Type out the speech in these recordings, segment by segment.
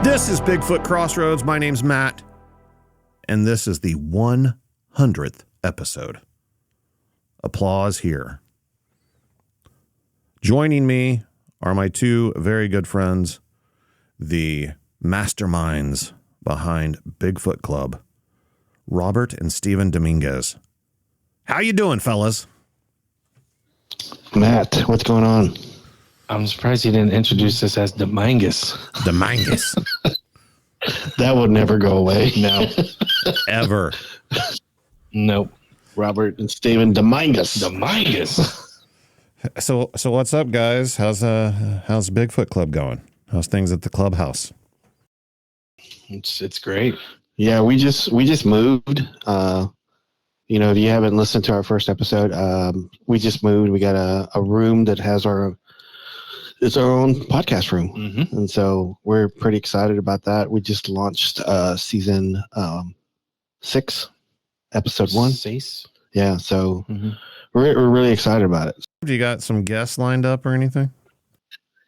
This is Bigfoot Crossroads. My name's Matt, and this is the 100th episode. Applause here. Joining me are my two very good friends, the masterminds behind Bigfoot Club, Robert and Steven Dominguez. How you doing, fellas? Matt, what's going on? I'm surprised you didn't introduce us as Dominguez. Dominguez. That would never go away. No. Ever. Nope. Robert and Steven Dominguez. Dominguez. So what's up, guys? How's Bigfoot Club going? How's things at the clubhouse? It's great. Yeah, we just moved. If you haven't listened to our first episode, we just moved. We got a room that has it's our own podcast room. Mm-hmm. And so we're pretty excited about that. We just launched season 6, episode 1. 6. Yeah, so we're really excited about it. Do you got some guests lined up or anything?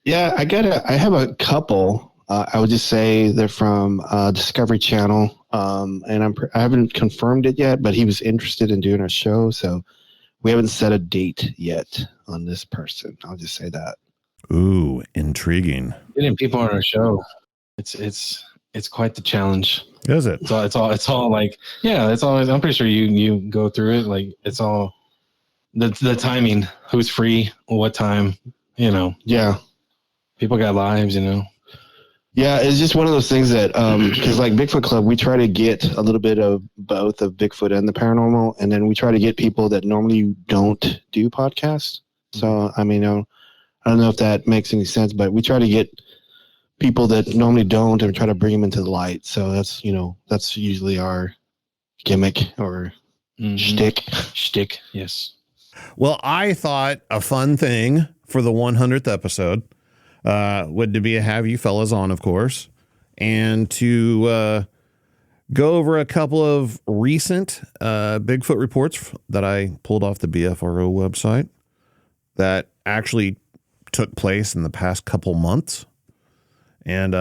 Yeah, I have a couple. I would just say they're from Discovery Channel, and I haven't confirmed it yet, but he was interested in doing a show, so we haven't set a date yet on this person. I'll just say that. Ooh, intriguing. Getting people on our show, it's quite the challenge. Is it? So it's all like, yeah, it's all. I'm pretty sure you go through it. Like it's all the timing. Who's free? What time? Yeah. People got lives. Yeah, it's just one of those things that, because like Bigfoot Club, we try to get a little bit of both of Bigfoot and the paranormal, and then we try to get people that normally don't do podcasts. So, I mean, I don't know if that makes any sense, but we try to get people that normally don't and try to bring them into the light. So that's usually our gimmick or shtick. Shtick, yes. Well, I thought a fun thing for the 100th episode would to be to have you fellas on, of course, and to go over a couple of recent Bigfoot reports that I pulled off the BFRO website that actually took place in the past couple months. And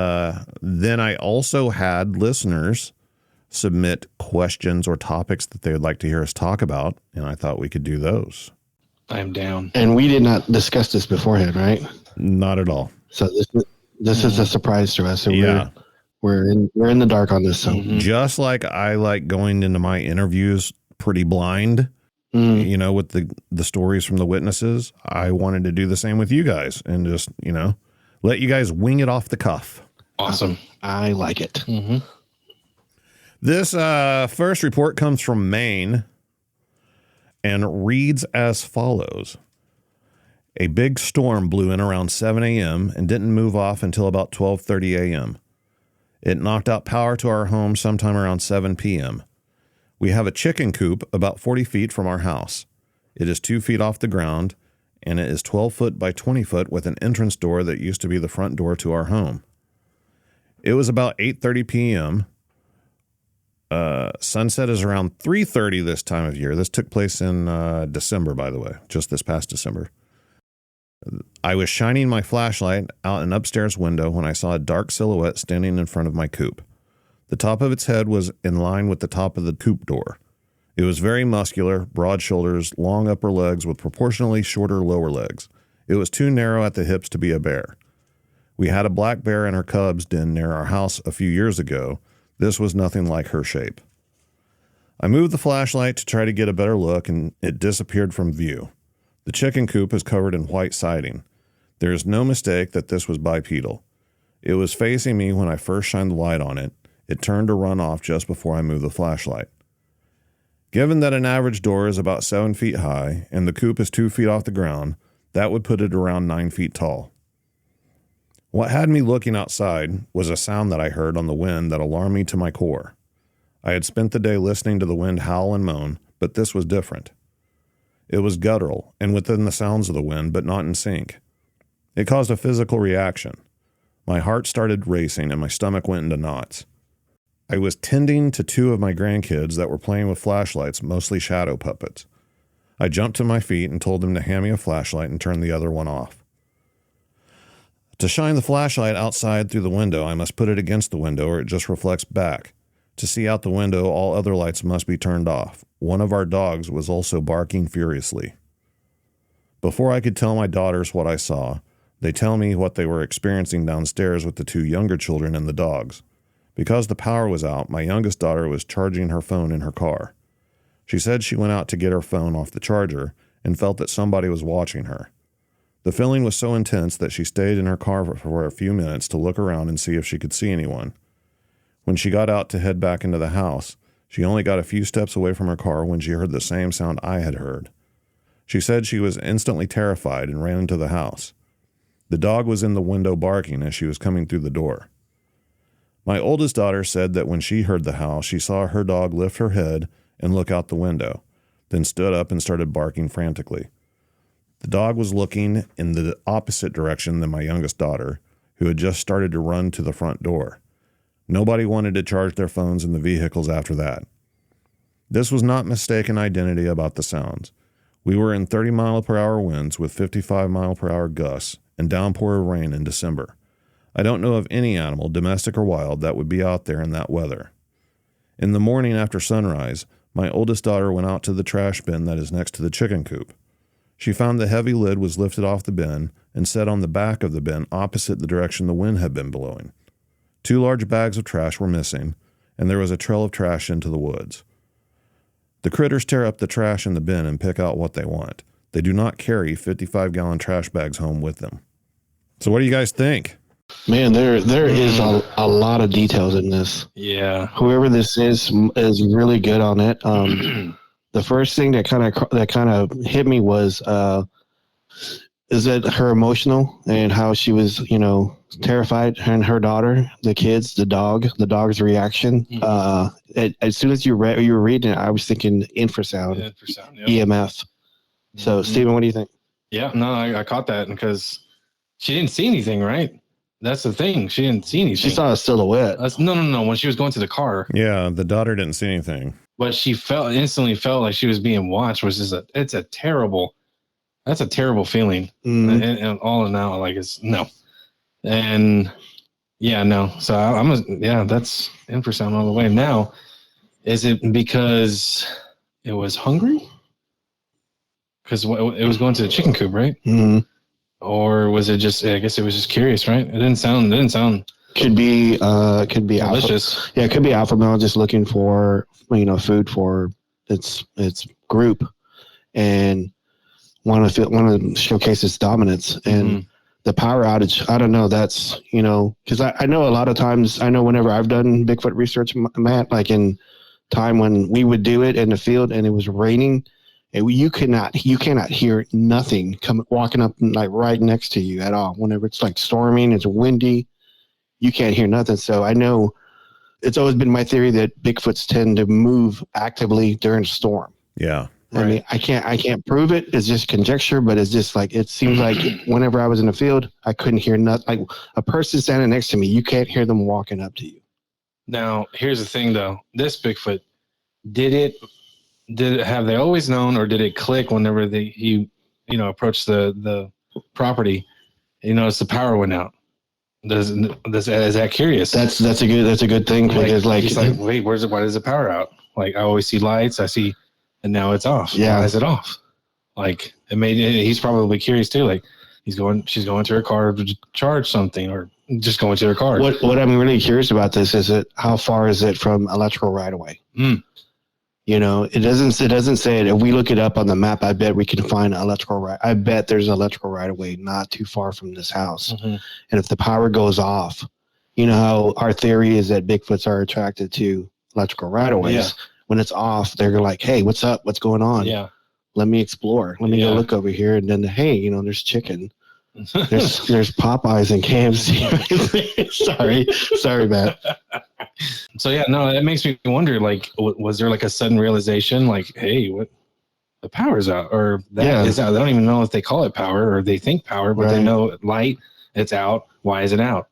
then I also had listeners submit questions or topics that they would like to hear us talk about, and I thought we could do those. I'm down. And we did not discuss this beforehand, right? Not at all. So this is a surprise to us. So yeah. We're in the dark on this. So just like I like going into my interviews pretty blind, with the stories from the witnesses, I wanted to do the same with you guys and just, let you guys wing it off the cuff. Awesome. I like it. Mm-hmm. This first report comes from Maine and reads as follows. A big storm blew in around 7 a.m. and didn't move off until about 12:30 a.m. It knocked out power to our home sometime around 7 p.m. We have a chicken coop about 40 feet from our house. It is 2 feet off the ground, and it is 12 foot by 20 foot with an entrance door that used to be the front door to our home. It was about 8:30 p.m. Sunset is around 3:30 this time of year. This took place in December, by the way, just this past December. I was shining my flashlight out an upstairs window when I saw a dark silhouette standing in front of my coop. The top of its head was in line with the top of the coop door. It was very muscular, broad shoulders, long upper legs with proportionally shorter lower legs. It was too narrow at the hips to be a bear. We had a black bear in her cubs den near our house a few years ago. This was nothing like her shape. I moved the flashlight to try to get a better look, and it disappeared from view. The chicken coop is covered in white siding. There is no mistake that this was bipedal. It was facing me when I first shined the light on it. It turned to run off just before I moved the flashlight. Given that an average door is about 7 feet high and the coop is 2 feet off the ground, that would put it around 9 feet tall. What had me looking outside was a sound that I heard on the wind that alarmed me to my core. I had spent the day listening to the wind howl and moan, but this was different. It was guttural and within the sounds of the wind, but not in sync. It caused a physical reaction. My heart started racing and my stomach went into knots. I was tending to 2 of my grandkids that were playing with flashlights, mostly shadow puppets. I jumped to my feet and told them to hand me a flashlight and turn the other one off. To shine the flashlight outside through the window, I must put it against the window or it just reflects back. To see out the window, all other lights must be turned off. One of our dogs was also barking furiously. Before I could tell my daughters what I saw, they tell me what they were experiencing downstairs with the 2 younger children and the dogs. Because the power was out, my youngest daughter was charging her phone in her car. She said she went out to get her phone off the charger and felt that somebody was watching her. The feeling was so intense that she stayed in her car for a few minutes to look around and see if she could see anyone. When she got out to head back into the house, she only got a few steps away from her car when she heard the same sound I had heard. She said she was instantly terrified and ran into the house. The dog was in the window barking as she was coming through the door. My oldest daughter said that when she heard the howl, she saw her dog lift her head and look out the window, then stood up and started barking frantically. The dog was looking in the opposite direction than my youngest daughter, who had just started to run to the front door. Nobody wanted to charge their phones in the vehicles after that. This was not mistaken identity about the sounds. We were in 30-mile-per-hour winds with 55-mile-per-hour gusts and downpour of rain in December. I don't know of any animal, domestic or wild, that would be out there in that weather. In the morning after sunrise, my oldest daughter went out to the trash bin that is next to the chicken coop. She found the heavy lid was lifted off the bin and set on the back of the bin opposite the direction the wind had been blowing. 2 large bags of trash were missing, and there was a trail of trash into the woods. The critters tear up the trash in the bin and pick out what they want. They do not carry 55-gallon trash bags home with them. So what do you guys think? Man, there is a lot of details in this. Yeah. Whoever this is really good on it. The first thing that kind of hit me was is that her emotional and how she was, terrified, and her daughter, the kids, the dog's reaction. As soon as you were reading it, I was thinking infrasound, Yep. EMF. So, Stephen, what do you think? Yeah, no, I caught that because she didn't see anything, right? That's the thing. She didn't see anything. She saw a silhouette. No. When she was going to the car. Yeah, the daughter didn't see anything. But she instantly felt like she was being watched, which is that's a terrible feeling. Mm-hmm. And all in all, like it's no. And yeah, no. So that's infrasound all the way. Now, is it because it was hungry? Because it was going to the chicken coop, right? Mm-hmm. Or was it just? I guess it was just curious, right? It didn't sound. Could be delicious. Alpha. Yeah, it could be alpha male just looking for food for its group, and want to showcase its dominance. And the power outage, I don't know. That's because I know a lot of times. I know whenever I've done Bigfoot research, Matt, like in time when we would do it in the field and it was raining. And you cannot hear nothing walking up like right next to you at all. Whenever it's like storming, it's windy, you can't hear nothing. So I know it's always been my theory that Bigfoots tend to move actively during a storm. Yeah. I mean, I can't prove it. It's just conjecture, but it's just like, it seems like whenever I was in the field, I couldn't hear nothing. Like a person standing next to me, you can't hear them walking up to you. Now, here's the thing though. This Bigfoot, have they always known, or did it click whenever he approached the property? As the power went out. Is that curious? That's a good thing because he's like, wait, why is the power out? Like I always see lights, and now it's off. Yeah, why is it off? Like he's probably curious too. Like she's going to her car to charge something, or just going to her car. What I'm really curious about this is how far is it from electrical right away? It doesn't say it. If we look it up on the map, I bet we can find electrical right. I bet there's electrical right away not too far from this house. Mm-hmm. And if the power goes off, how our theory is that Bigfoots are attracted to electrical right aways. Yeah. When it's off, they're like, hey, what's up? What's going on? Yeah. Let me explore. Let me go look over here. And then, hey, there's chicken. There's Popeyes and KFC. Sorry, Matt. So that makes me wonder. Like, was there like a sudden realization? Like, hey, what? The power's out, or that is out. They don't even know if they call it power or they think power, but they know light. It's out. Why is it out?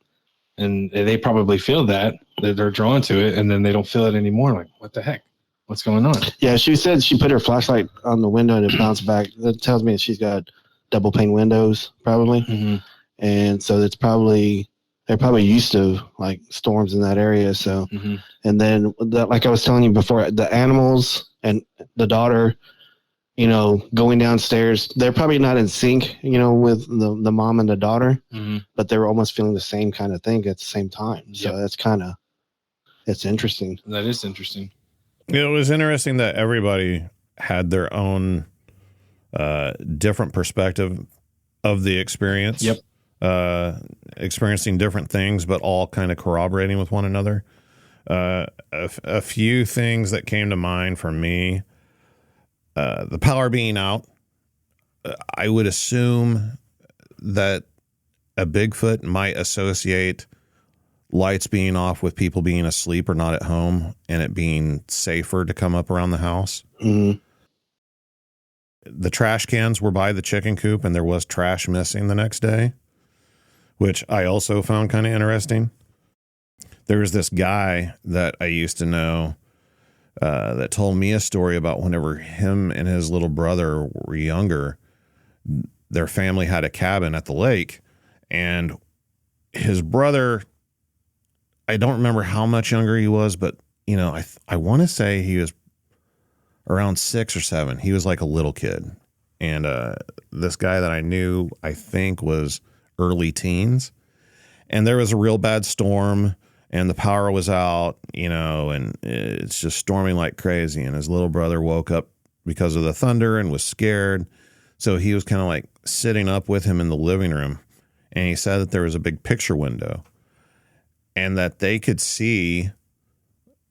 And they probably feel that they're drawn to it, and then they don't feel it anymore. Like, what the heck? What's going on? Yeah, she said she put her flashlight on the window and it bounced back. That tells me that she's got double pane windows, probably. Mm-hmm. and so they're probably used to like storms in that area. So, and then like I was telling you before, the animals and the daughter, you know, going downstairs, they're probably not in sync, you know, with the mom and the daughter, but they were almost feeling the same kind of thing at the same time. So that's it's interesting. That is interesting. It was interesting that everybody had their own different perspective of the experience. Yep. Experiencing different things, but all kind of corroborating with one another. A few things that came to mind for me, the power being out. I would assume that a Bigfoot might associate lights being off with people being asleep or not at home, and it being safer to come up around the house. The trash cans were by the chicken coop, and there was trash missing the next day, which I also found kind of interesting. There was this guy that I used to know that told me a story about whenever him and his little brother were younger, their family had a cabin at the lake, and his brother, I don't remember how much younger he was, but you know, I want to say he was around 6 or 7. He was like a little kid. And this guy that I knew, I think, was early teens. And there was a real bad storm, and the power was out, you know, and it's just storming like crazy. And his little brother woke up because of the thunder and was scared. So he was kind of like sitting up with him in the living room. And he said that there was a big picture window, and that they could see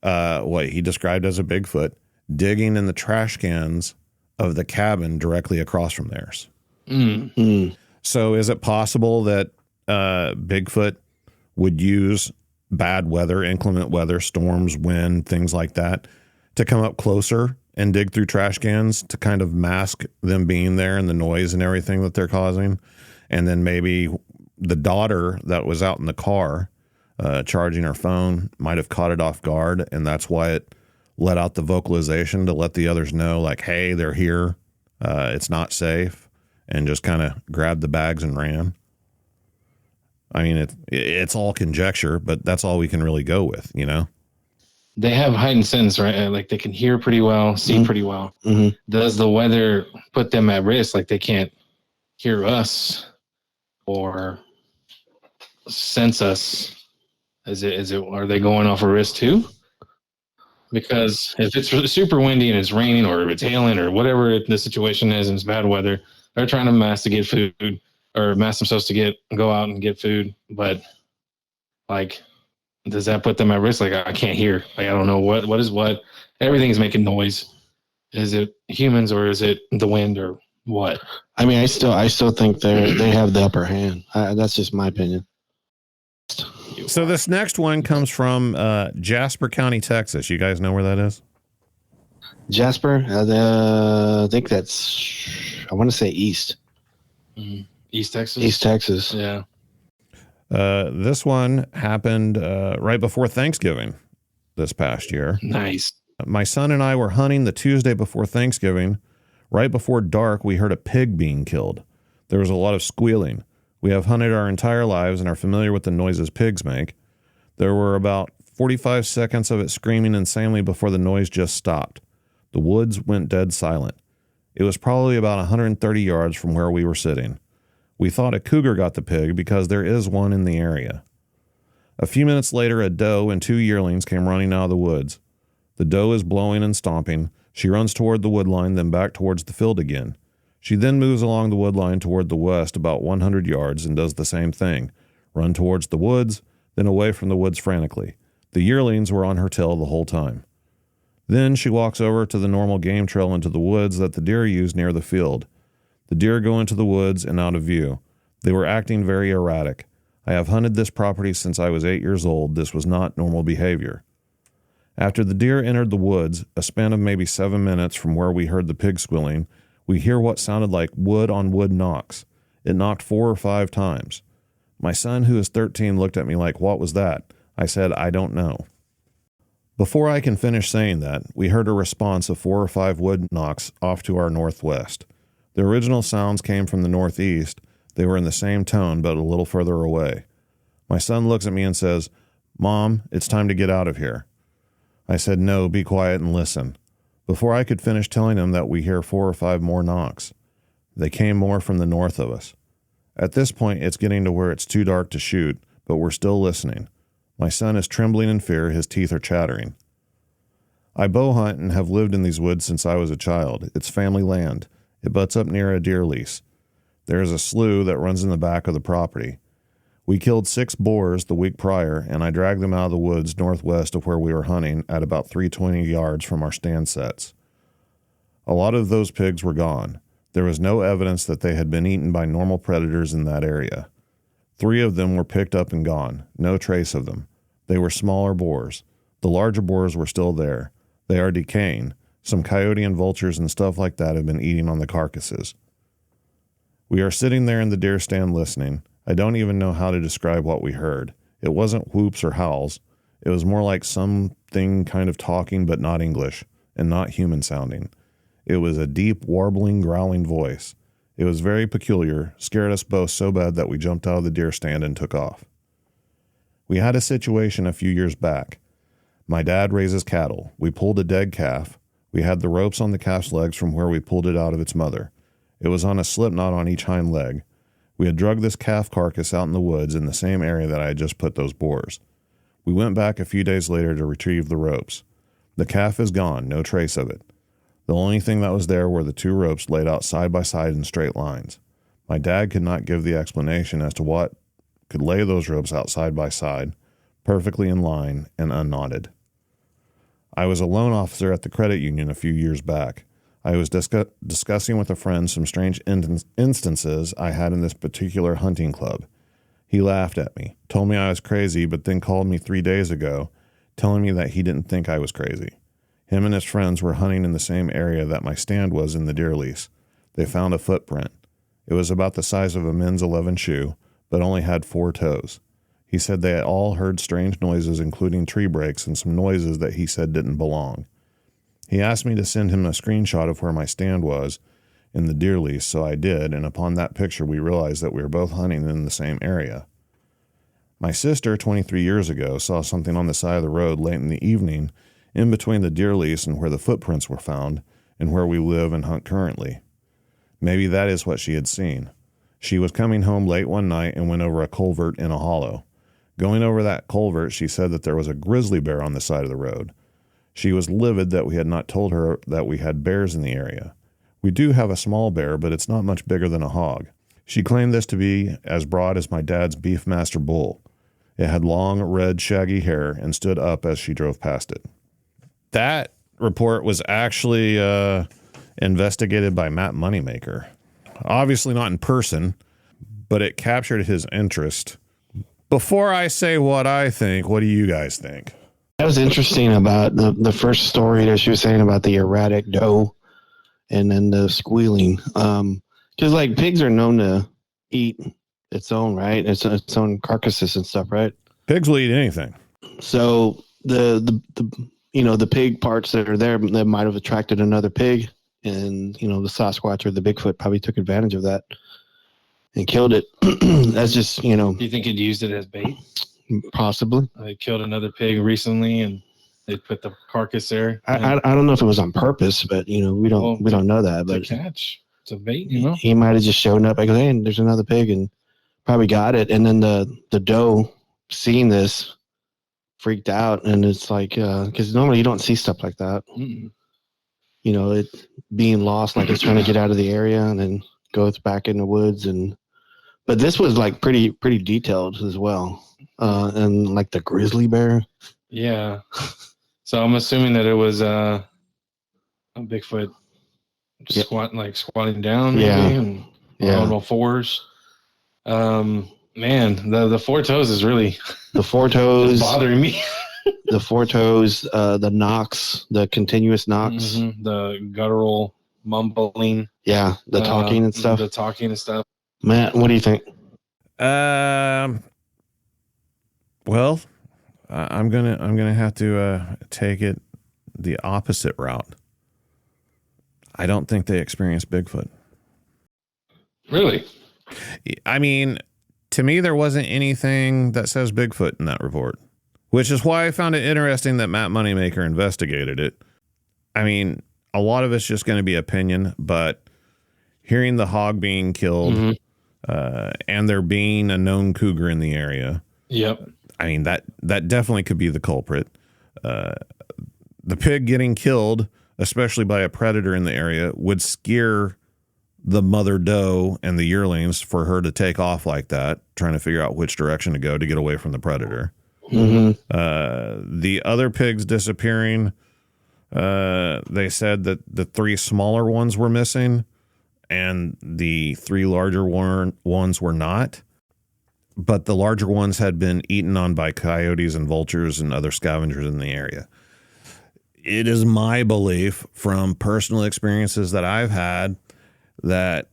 what he described as a Bigfoot digging in the trash cans of the cabin directly across from theirs. So is it possible that Bigfoot would use bad weather, inclement weather, storms, wind, things like that, to come up closer and dig through trash cans to kind of mask them being there and the noise and everything that they're causing? And then maybe the daughter that was out in the car charging her phone might have caught it off guard, and that's why it let out the vocalization to let the others know, like, hey, they're here. It's not safe, and just kind of grabbed the bags and ran. I mean, it's all conjecture, but that's all we can really go with, you know? They have heightened sense, right? Like they can hear pretty well, see pretty well. Does the weather put them at risk? Like they can't hear us or sense us? Are they going off a risk too? Because if it's super windy and it's raining or if it's hailing or whatever the situation is and it's bad weather, they're trying to mass to get food or mass themselves to go out and get food. But like, does that put them at risk? Like, I can't hear. Like, I don't know what is what. Everything's making noise. Is it humans or is it the wind or what? I mean, I still think they have the upper hand. That's just my opinion. So this next one comes from Jasper County, Texas. You guys know where that is? Jasper? I think that's, I want to say east. East Texas? East Texas. Yeah. This one happened right before Thanksgiving this past year. Nice. My son and I were hunting the Tuesday before Thanksgiving. Right before dark, we heard a pig being killed. There was a lot of squealing. We have hunted our entire lives and are familiar with the noises pigs make. There were about 45 seconds of it screaming insanely before the noise just stopped. The woods went dead silent. It was probably about 130 yards from where we were sitting. We thought a cougar got the pig because there is one in the area. A few minutes later, a doe and 2 yearlings came running out of the woods. The doe is blowing and stomping. She runs toward the woodline, then back towards the field again. She then moves along the woodline toward the west about 100 yards and does the same thing. Run towards the woods, then away from the woods frantically. The yearlings were on her tail the whole time. Then she walks over to the normal game trail into the woods that the deer use near the field. The deer go into the woods and out of view. They were acting very erratic. I have hunted this property since I was 8 years old. This was not normal behavior. After the deer entered the woods, a span of maybe 7 minutes from where we heard the pig squealing, we hear what sounded like wood on wood knocks. It knocked 4 or 5 times. My son, who is 13, looked at me like, "What was that?" I said, "I don't know." Before I can finish saying that, we heard a response of 4 or 5 wood knocks off to our northwest. The original sounds came from the northeast, They were in the same tone, but a little further away. My son looks at me and says, "Mom, it's time to get out of here." I said, "No, be quiet and listen." Before I could finish telling him that we hear 4 or 5 more knocks. They came more from the north of us. At this point, it's getting to where it's too dark to shoot, but we're still listening. My son is trembling in fear. His teeth are chattering. I bow hunt and have lived in these woods since I was a child. It's family land. It butts up near a deer lease. There is a slough that runs in the back of the property. We killed 6 boars the week prior, and I dragged them out of the woods northwest of where we were hunting at about 320 yards from our stand sets. A lot of those pigs were gone. There was no evidence that they had been eaten by normal predators in that area. 3 of them were picked up and gone. No trace of them. They were smaller boars. The larger boars were still there. They are decaying. Some coyote and vultures and stuff like that have been eating on the carcasses. We are sitting there in the deer stand listening. I don't even know how to describe what we heard. It wasn't whoops or howls. It was more like something kind of talking but not English and not human sounding. It was a deep, warbling, growling voice. It was very peculiar, scared us both so bad that we jumped out of the deer stand and took off. We had a situation a few years back. My dad raises cattle. We pulled a dead calf. We had the ropes on the calf's legs from where we pulled it out of its mother. It was on a slip knot on each hind leg. We had drugged this calf carcass out in the woods in the same area that I had just put those boars. We went back a few days later to retrieve the ropes. The calf is gone, no trace of it. The only thing that was there were the 2 ropes laid out side by side in straight lines. My dad could not give the explanation as to what could lay those ropes out side by side, perfectly in line and unknotted. I was a loan officer at the credit union a few years back. I was discussing with a friend some strange instances I had in this particular hunting club. He laughed at me, told me I was crazy, but then called me 3 days ago, telling me that he didn't think I was crazy. Him and his friends were hunting in the same area that my stand was in the deer lease. They found a footprint. It was about the size of a men's 11 shoe, but only had 4 toes. He said they had all heard strange noises, including tree breaks and some noises that he said didn't belong. He asked me to send him a screenshot of where my stand was in the deer lease, so I did, and upon that picture we realized that we were both hunting in the same area. My sister, 23 years ago, saw something on the side of the road late in the evening in between the deer lease and where the footprints were found and where we live and hunt currently. Maybe that is what she had seen. She was coming home late one night and went over a culvert in a hollow. Going over that culvert, she said that there was a grizzly bear on the side of the road. She was livid that we had not told her that we had bears in the area. We do have a small bear, but it's not much bigger than a hog. She claimed this to be as broad as my dad's Beefmaster bull. It had long, red, shaggy hair and stood up as she drove past it. That report was actually investigated by Matt Moneymaker. Obviously not in person, but it captured his interest. Before I say what I think, what do you guys think? That was interesting about the first story that she was saying about the erratic doe and then the squealing. Because like pigs are known to eat its own, right? Its own carcasses and stuff, right? Pigs will eat anything. So the pig parts that are there that might have attracted another pig, and the Sasquatch or the Bigfoot probably took advantage of that and killed it. That's just Do you think it used it as bait? Possibly. I killed another pig recently, and they put the carcass there. I don't know if it was on purpose, but we don't know that. But to catch, it's a bait. He might have just shown up. I go, hey, there's another pig, and probably got it. And then the doe, seeing this, freaked out, and it's like because normally you don't see stuff like that. Mm-mm. It being lost, like it's trying to get out of the area, and then goes back in the woods. But this was like pretty detailed as well. And like the grizzly bear. Yeah. So I'm assuming that it was a Bigfoot squatting down, maybe, and on all fours. Man, the 4 toes is really the 4 toes bothering me. The 4 toes, the knocks, the continuous knocks, the guttural mumbling. Yeah, the talking and stuff. The talking and stuff. Matt, what do you think? Well, I'm gonna have to take it the opposite route. I don't think they experienced Bigfoot. Really? I mean, to me, there wasn't anything that says Bigfoot in that report, which is why I found it interesting that Matt Moneymaker investigated it. I mean, a lot of it's just going to be opinion, but hearing the hog being killed and there being a known cougar in the area. Yep. I mean, that definitely could be the culprit. The pig getting killed, especially by a predator in the area, would scare the mother doe and the yearlings for her to take off like that, trying to figure out which direction to go to get away from the predator. The other pigs disappearing, they said that the 3 smaller ones were missing and the 3 larger ones were not. But the larger ones had been eaten on by coyotes and vultures and other scavengers in the area. It is my belief from personal experiences that I've had that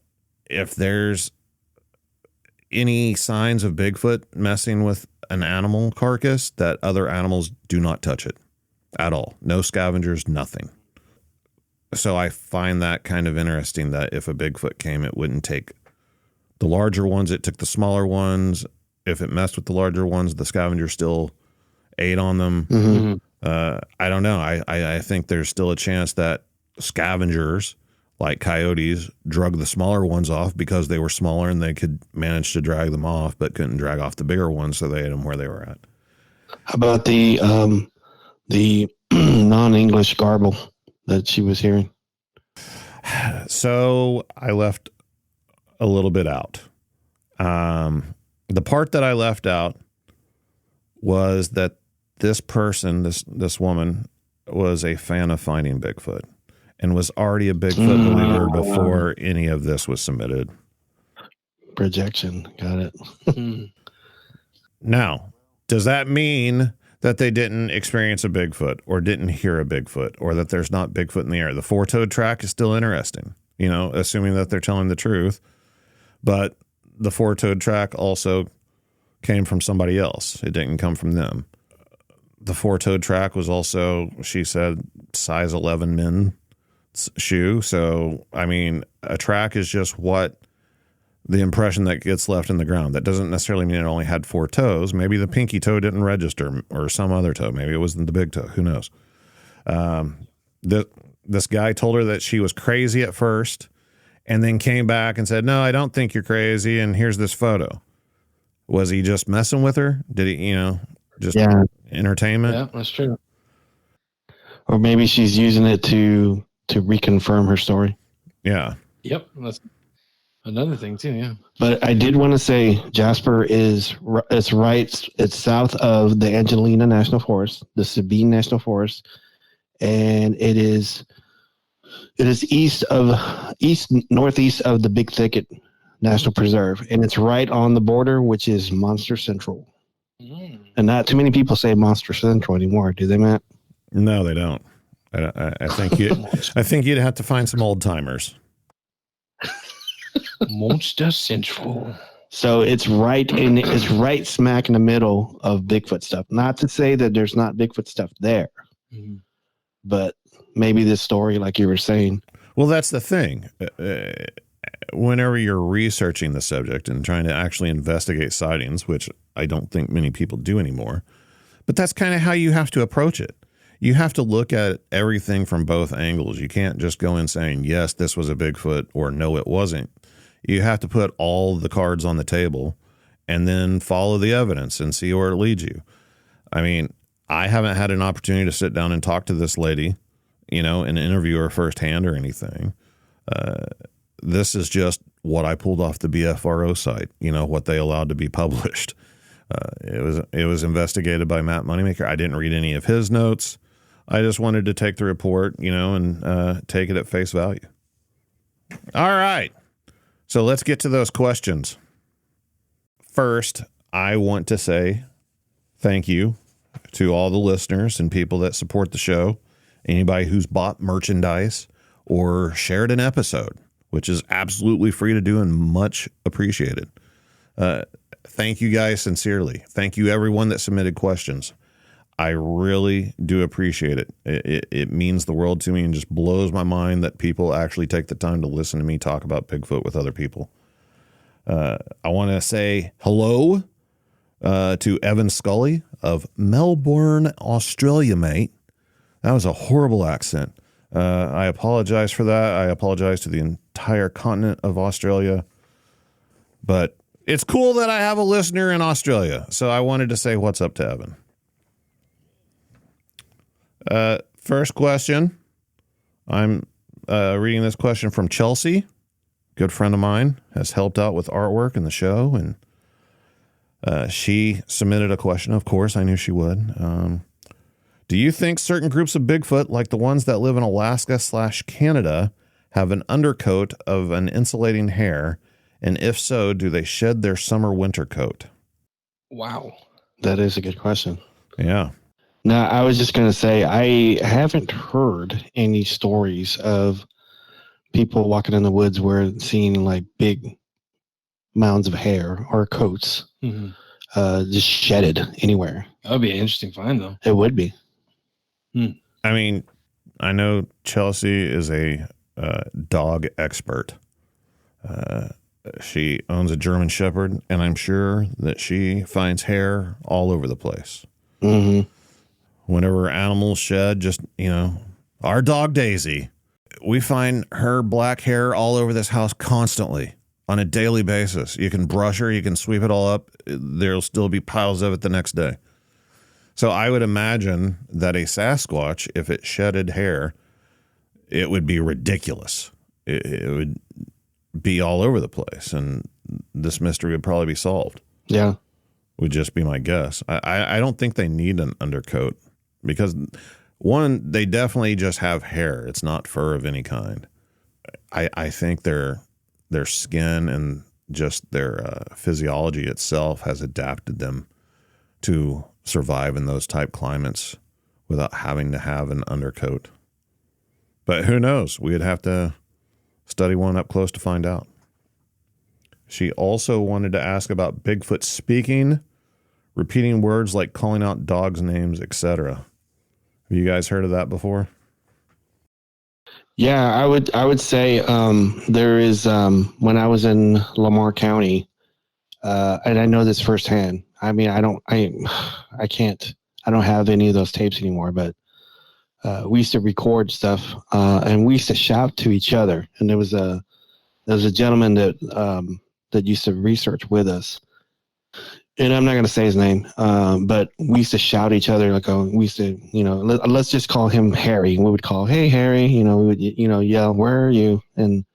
if there's any signs of Bigfoot messing with an animal carcass, that other animals do not touch it at all. No scavengers, nothing. So I find that kind of interesting that if a Bigfoot came, it wouldn't take the larger ones. It took the smaller ones. If it messed with the larger ones, the scavenger still ate on them. I don't know. I think there's still a chance that scavengers like coyotes drug the smaller ones off because they were smaller and they could manage to drag them off, but couldn't drag off the bigger ones, so they ate them where they were at. How about the non-English garble that she was hearing? So I left a little bit out. The part that I left out was that this person, this woman, was a fan of finding Bigfoot and was already a Bigfoot believer before any of this was submitted. Projection. Got it. Now, does that mean that they didn't experience a Bigfoot or didn't hear a Bigfoot or that there's not Bigfoot in the air? The 4-toed track is still interesting, assuming that they're telling the truth. But the 4-toed track also came from somebody else. It didn't come from them. The 4-toed track was also, she said, size 11 men's shoe. So, I mean, a track is just what the impression that gets left in the ground. That doesn't necessarily mean it only had 4 toes. Maybe the pinky toe didn't register or some other toe. Maybe it wasn't the big toe. Who knows? This guy told her that she was crazy at first and then came back and said, no, I don't think you're crazy. And here's this photo. Was he just messing with her? Did he, just entertainment? Yeah, that's true. Or maybe she's using it to reconfirm her story. Yeah. Yep. That's another thing too. Yeah. But I did want to say Jasper it's south of the Angelina National Forest, the Sabine National Forest, and it is northeast of the Big Thicket National Preserve, and it's right on the border, which is Monster Central. And not too many people say Monster Central anymore, do they, Matt? No, they don't. I think you'd have to find some old timers. Monster Central. So it's right smack in the middle of Bigfoot stuff. Not to say that there's not Bigfoot stuff there, but maybe this story, like you were saying. Well, that's the thing. Whenever you're researching the subject and trying to actually investigate sightings, which I don't think many people do anymore, but that's kind of how you have to approach it. You have to look at everything from both angles. You can't just go in saying, yes, this was a Bigfoot, or no, it wasn't. You have to put all the cards on the table and then follow the evidence and see where it leads you. I mean, I haven't had an opportunity to sit down and talk to this lady, and interview her firsthand or anything. This is just what I pulled off the BFRO site, what they allowed to be published. It was investigated by Matt Moneymaker. I didn't read any of his notes. I just wanted to take the report, and take it at face value. All right. So let's get to those questions. First, I want to say thank you to all the listeners and people that support the show. Anybody who's bought merchandise or shared an episode, which is absolutely free to do and much appreciated. Thank you guys sincerely. Thank you everyone that submitted questions. I really do appreciate it. It means the world to me and just blows my mind that people actually take the time to listen to me talk about Bigfoot with other people. I want to say hello to Evan Scully of Melbourne, Australia, mate. That was a horrible accent. I apologize for that. I apologize to the entire continent of Australia. But it's cool that I have a listener in Australia. So I wanted to say what's up to Evan. First question. I'm reading this question from Chelsea. Good friend of mine, has helped out with artwork in the show. And she submitted a question. Of course, I knew she would. Do you think certain groups of Bigfoot, like the ones that live in Alaska/Canada, have an undercoat of an insulating hair? And if so, do they shed their summer-winter coat? Wow. That is a good question. Yeah. Now, I was just going to say, I haven't heard any stories of people walking in the woods where seeing like big mounds of hair or coats just shedded anywhere. That would be an interesting find, though. It would be. I mean, I know Chelsea is a dog expert. She owns a German Shepherd, and I'm sure that she finds hair all over the place. Mm-hmm. Whenever animals shed, just, our dog Daisy, we find her black hair all over this house constantly on a daily basis. You can brush her, you can sweep it all up. There'll still be piles of it the next day. So I would imagine that a Sasquatch, if it shedded hair, it would be ridiculous. It would be all over the place, and this mystery would probably be solved. Yeah. Would just be my guess. I don't think they need an undercoat because, one, they definitely just have hair. It's not fur of any kind. I think their skin and just their physiology itself has adapted them to survive in those type climates without having to have an undercoat. But who knows? We'd have to study one up close to find out. She also wanted to ask about Bigfoot speaking, repeating words like calling out dogs' names, etc. Have you guys heard of that before? Yeah, I would say there is when I was in Lamar County, and I know this firsthand. I mean, I don't have any of those tapes anymore, but we used to record stuff, and we used to shout to each other. And there was a gentleman that used to research with us, and I'm not going to say his name, but we used to shout at each other we used to, let's just call him Harry. We would call, "Hey Harry," we would, yell, "Where are you?" And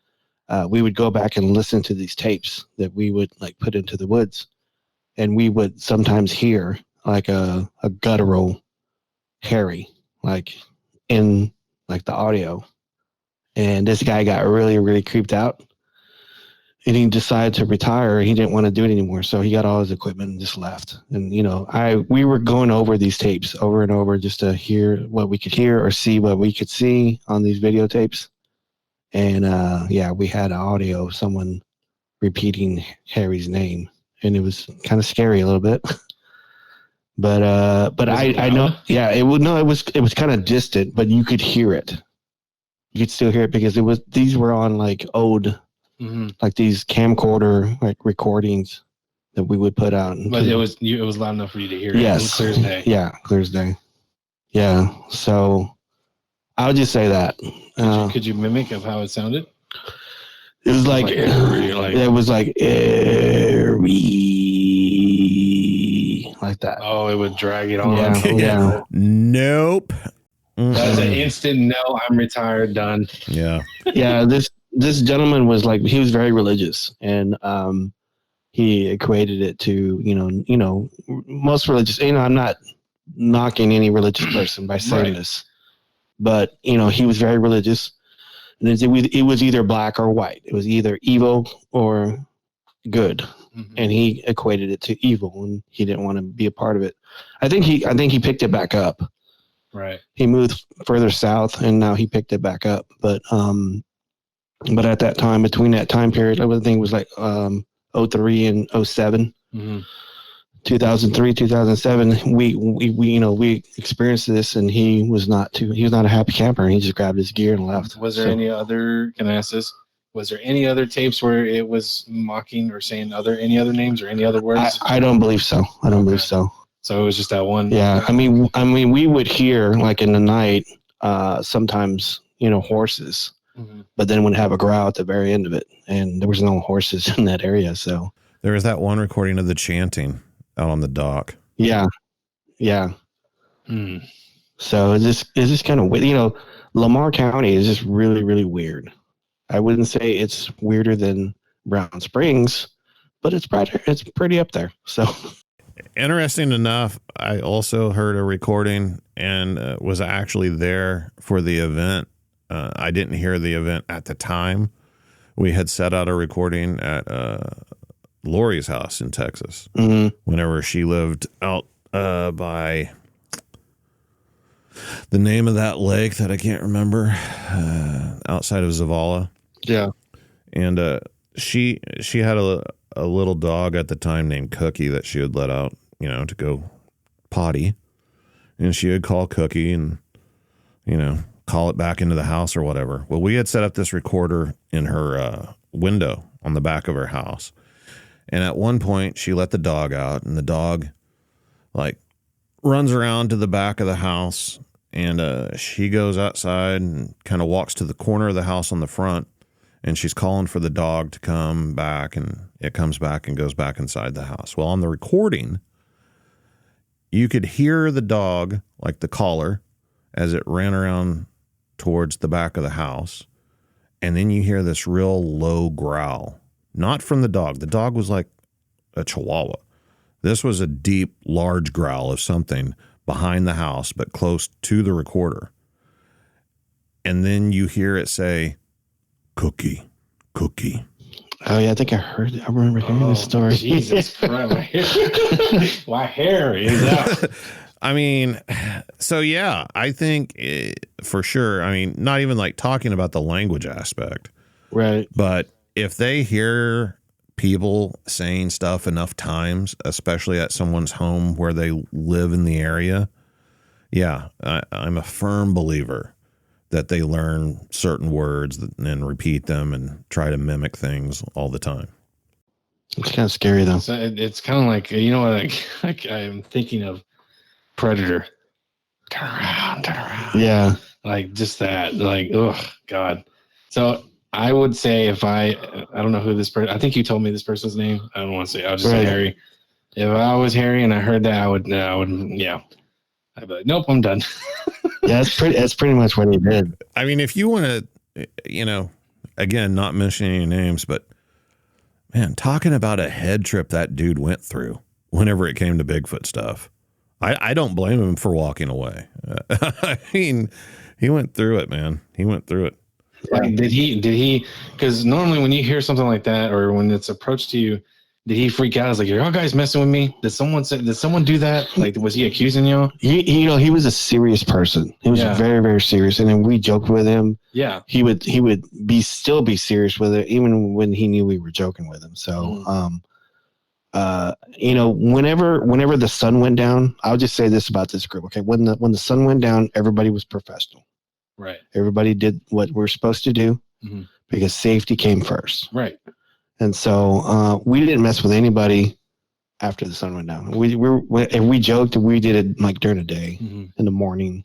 we would go back and listen to these tapes that we would like put into the woods, and we would sometimes hear like a guttural Harry, like in like the audio. And this guy got really, really creeped out, and he decided to retire. He didn't want to do it anymore. So he got all his equipment and just left. And, we were going over these tapes over and over just to hear what we could hear or see what we could see on these videotapes. And, we had audio of someone repeating Harry's name, and it was kind of scary a little bit. But I know, it was kind of distant, but you could hear it. You could still hear it because these were on like old, like these camcorder like recordings that we would put out. But it was loud enough for you to hear. Yes. It was clear as day. Yeah, clear as day. Yeah. So I'll just say that. Could you mimic of how it sounded? It was like it was like like that. Oh, it would drag it on. Yeah. Nope. That's an instant no. I'm retired. Done. Yeah. Yeah. This gentleman was like, he was very religious, and he equated it to most religious. I'm not knocking any religious person by saying this, but he was very religious, and it was either black or white. It was either evil or good. And he equated it to evil, and he didn't want to be a part of it. I think he picked it back up. Right. He moved further south, and now he picked it back up. But at that time, between that time period, I think it was like 03 and 07, 2003, 2007. We experienced this, and he was not a happy camper, and he just grabbed his gear and left. Was there any other? Can I ask this? Was there any other tapes where it was mocking or saying any other names or any other words? I don't believe so. I don't believe so. So it was just that one. Yeah. I mean, we would hear like in the night, sometimes, horses, but then would have a growl at the very end of it. And there was no horses in that area. So there was that one recording of the chanting out on the dock. Yeah. Yeah. So it's just kind of weird. Lamar County is just really, really weird. I wouldn't say it's weirder than Brown Springs, but it's pretty up there. So interesting enough, I also heard a recording and was actually there for the event. I didn't hear the event at the time. We had set out a recording at Lori's house in Texas whenever she lived out by the name of that lake that I can't remember, outside of Zavala. Yeah. And she had a little dog at the time named Cookie that she would let out, to go potty. And she would call Cookie and, call it back into the house or whatever. Well, we had set up this recorder in her window on the back of her house. And at one point she let the dog out, and the dog runs around to the back of the house, and she goes outside and kind of walks to the corner of the house on the front. And she's calling for the dog to come back, and it comes back and goes back inside the house. Well, on the recording, you could hear the dog, like the caller, as it ran around towards the back of the house. And then you hear this real low growl, not from the dog. The dog was like a chihuahua. This was a deep, large growl of something behind the house, but close to the recorder. And then you hear it say, Cookie. Oh yeah, I think I remember hearing this story. Jesus Christ, my hair is out. I mean, so yeah, I think for sure. I mean, not even like talking about the language aspect, right? But if they hear people saying stuff enough times, especially at someone's home where they live in the area, yeah, I'm a firm believer that they learn certain words and repeat them and try to mimic things all the time. It's kind of scary, though. It's kind of like, like I'm thinking of Predator. Turn around. Yeah. Like just that, oh God. So I would say if I don't know who this person, I think you told me this person's name. I don't want to say, I'll just say Harry. If I was Harry and I heard that, I would, yeah. I'd be like, nope, I'm done. Yeah, that's pretty much what he did. I mean, if you want to, again, not mentioning any names, but man, talking about a head trip that dude went through whenever it came to Bigfoot stuff, I don't blame him for walking away. I mean, he went through it, man. He went through it. Like, did he, because normally when you hear something like that, or when it's approached to you, did he freak out? I was like, are y'all guys messing with me? Did someone do that? Like, was he accusing y'all? He was a serious person. He was very, very serious. And then we joked with him. Yeah. He would still be serious with it, even when he knew we were joking with him. So, whenever the sun went down, I'll just say this about this group. Okay. When the sun went down, everybody was professional. Right. Everybody did what we're supposed to do because safety came first. Right. And so we didn't mess with anybody after the sun went down. We joked, and we did it like during the day, in the morning,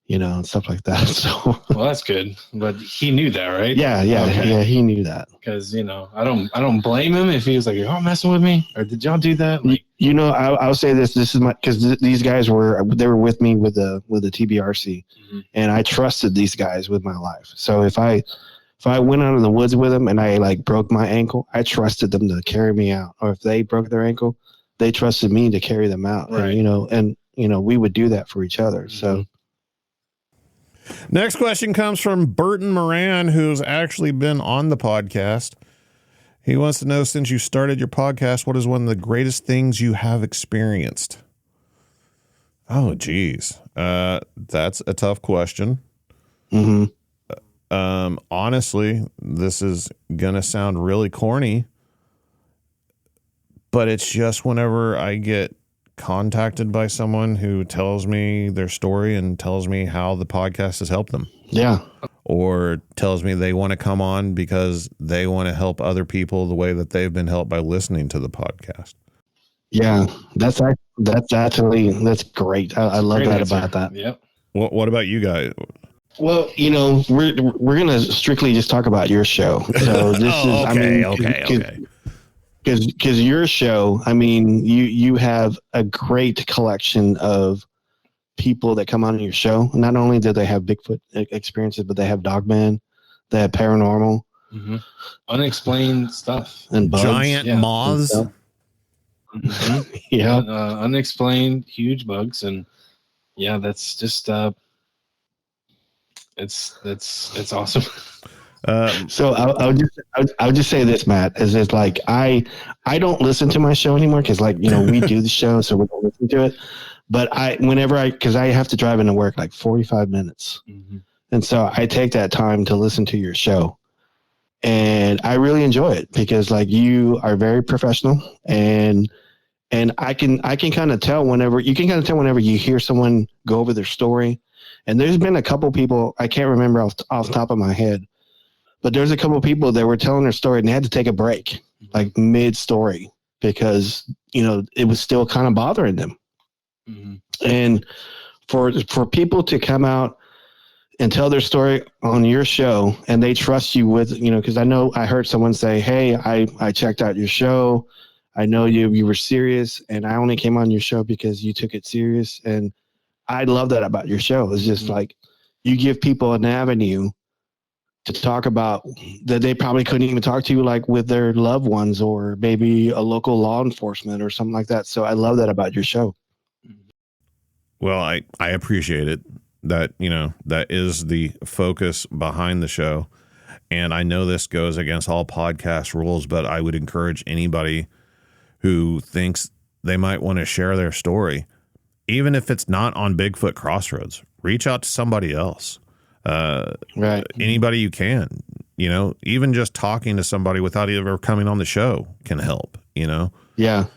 and stuff like that. So well, that's good. But he knew that, right? Yeah, he knew that. Because I don't blame him if he was like, "Oh, messing with me," or "Did y'all do that?" Like, I'll say this. This is because these guys were with me with the TBRC, and I trusted these guys with my life. So if I went out in the woods with them and I broke my ankle, I trusted them to carry me out. Or if they broke their ankle, they trusted me to carry them out. Right. And we would do that for each other. So next question comes from Burton Moran, who's actually been on the podcast. He wants to know, since you started your podcast, what is one of the greatest things you have experienced? Oh, geez. That's a tough question. Mm-hmm. Honestly, this is going to sound really corny, but it's just whenever I get contacted by someone who tells me their story and tells me how the podcast has helped them. Yeah. or tells me they want to come on because they want to help other people the way that they've been helped by listening to the podcast. Yeah, that's actually great. I love Great that answer. about that. Yep. What about you guys? Well, we're gonna strictly just talk about your show. So this okay. Because your show, I mean, you have a great collection of people that come on your show. Not only do they have Bigfoot experiences, but they have Dogman, they have paranormal, unexplained stuff, and bugs, giant moths. Yeah, unexplained huge bugs, and yeah, that's just it's awesome. So I'll just say this, Matt, is it's like I don't listen to my show anymore because we do the show, so we don't listen to it. But because I have to drive into work like 45 minutes, and so I take that time to listen to your show, and I really enjoy it because you are very professional, and I can kind of tell whenever you hear someone go over their story, and there's been a couple people I can't remember off the top of my head. But there's a couple of people that were telling their story and they had to take a break, like mid-story, because, it was still kind of bothering them. And for people to come out and tell their story on your show, and they trust you with, because I heard someone say, hey, I checked out your show. I know you were serious, and I only came on your show because you took it serious. And I love that about your show. It's just you give people an avenue to talk about that they probably couldn't even talk to, with their loved ones or maybe a local law enforcement or something like that. So I love that about your show. Well, I appreciate it. That, that is the focus behind the show. And I know this goes against all podcast rules, but I would encourage anybody who thinks they might want to share their story, even if it's not on Bigfoot Crossroads, reach out to somebody else. Right. Anybody you can, even just talking to somebody without ever coming on the show can help, Yeah.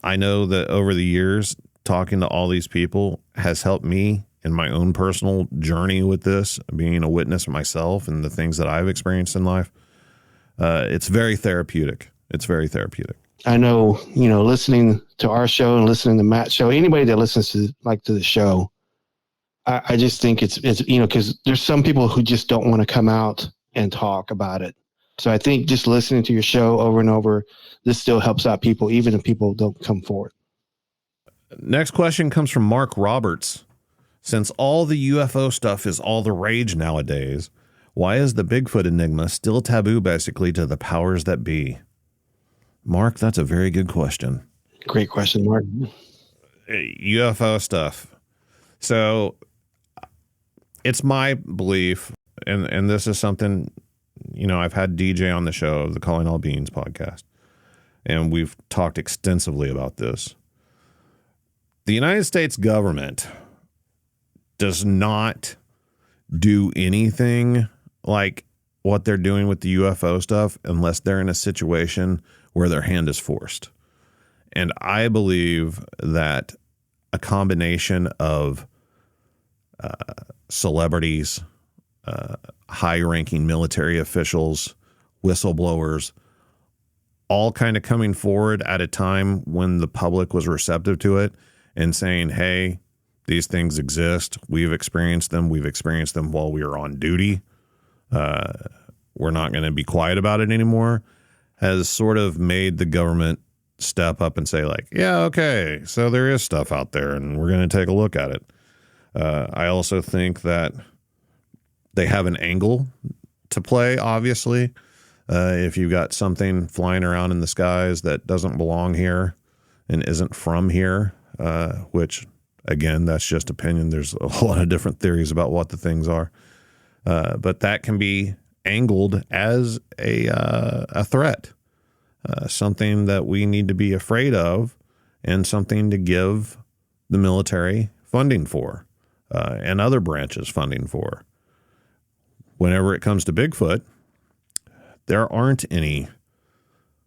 I know that over the years, talking to all these people has helped me in my own personal journey with this, being a witness myself and the things that I've experienced in life. It's very therapeutic. I know, listening to our show and listening to Matt's show, anybody that listens to the show, I just think it's because there's some people who just don't want to come out and talk about it. So I think just listening to your show over and over, this still helps out people, even if people don't come forward. Next question comes from Mark Roberts. Since all the UFO stuff is all the rage nowadays, why is the Bigfoot enigma still taboo basically to the powers that be? Mark, that's a very good question. Great question, Mark. UFO stuff. So it's my belief, and this is something, I've had DJ on the show, the Calling All Beings podcast, and we've talked extensively about this. The United States government does not do anything like what they're doing with the UFO stuff unless they're in a situation where their hand is forced. And I believe that a combination of celebrities, high-ranking military officials, whistleblowers, all kind of coming forward at a time when the public was receptive to it and saying, hey, these things exist. We've experienced them. We've experienced them while we were on duty. We're not going to be quiet about it anymore, has sort of made the government step up and say yeah, okay, so there is stuff out there and we're going to take a look at it. I also think that they have an angle to play, obviously. If you've got something flying around in the skies that doesn't belong here and isn't from here, which, again, that's just opinion. There's a lot of different theories about what the things are. But that can be angled as a threat, something that we need to be afraid of and something to give the military funding for. And other branches funding for. Whenever it comes to Bigfoot, there aren't any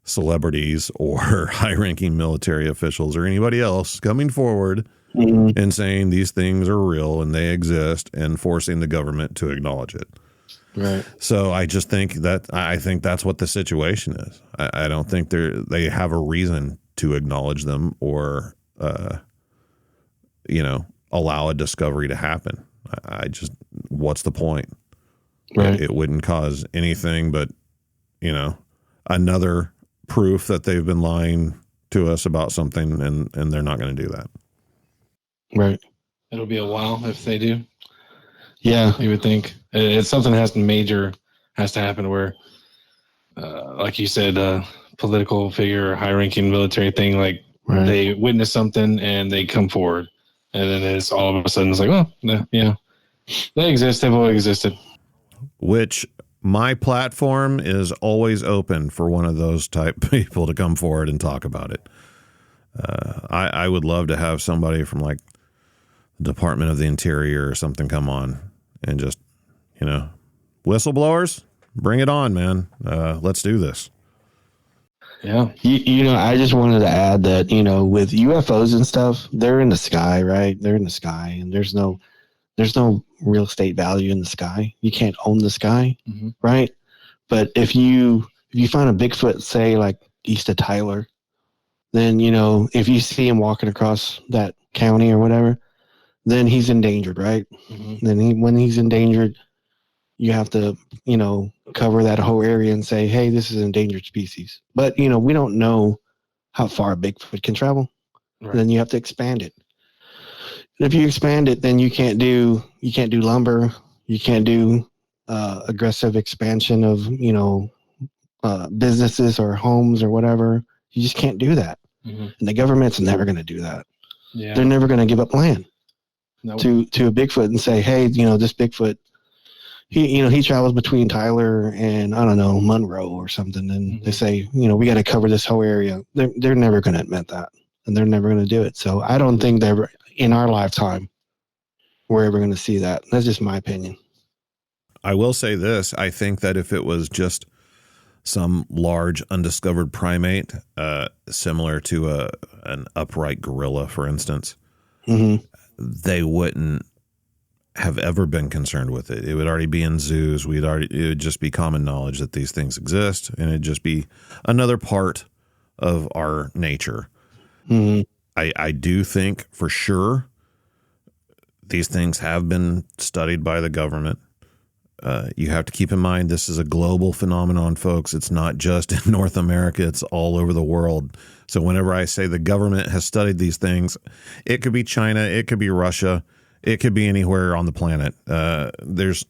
celebrities or high-ranking military officials or anybody else coming forward and saying these things are real and they exist and forcing the government to acknowledge it. Right. So I just think that's what the situation is. I don't think they have a reason to acknowledge them or, allow a discovery to happen. What's the point? Right. It wouldn't cause anything but, another proof that they've been lying to us about something, and they're not going to do that. Right. It'll be a while if they do. Yeah. You would think it's something has to happen where, like you said, political figure, high ranking military thing, like they witness something and they come forward, and then it's all of a sudden it's like, oh, yeah, they exist. They've always existed. Which my platform is always open for one of those type people to come forward and talk about it. I would love to have somebody from like the Department of the Interior or something come on and just, whistleblowers, bring it on, man. Let's do this. Yeah. I just wanted to add that, with UFOs and stuff, they're in the sky, right? They're in the sky, and there's no real estate value in the sky. You can't own the sky, right? But if you find a Bigfoot, say like east of Tyler, then if you see him walking across that county or whatever, then he's endangered, right? Then when he's endangered, you have to cover that whole area and say, hey, this is an endangered species. But we don't know how far Bigfoot can travel. Right. Then you have to expand it. And if you expand it, then you can't do lumber. You can't do aggressive expansion of businesses or homes or whatever. You just can't do that. And the government's never going to do that. Yeah. They're never going to give up land to a Bigfoot and say, hey, this Bigfoot, he travels between Tyler and I don't know, Monroe or something. And they say, we got to cover this whole area. They're never going to admit that, and they're never going to do it. So I don't think they're in our lifetime we're ever going to see that. That's just my opinion. I will say this. I think that if it was just some large undiscovered primate, similar to an upright gorilla, for instance, they wouldn't have ever been concerned with it. It would already be in zoos. It would just be common knowledge that these things exist, and it'd just be another part of our nature. I do think for sure these things have been studied by the government. You have to keep in mind this is a global phenomenon, folks. It's not just in North America. It's all over the world. So whenever I say the government has studied these things, it could be China, it could be Russia, it could be anywhere on the planet. There's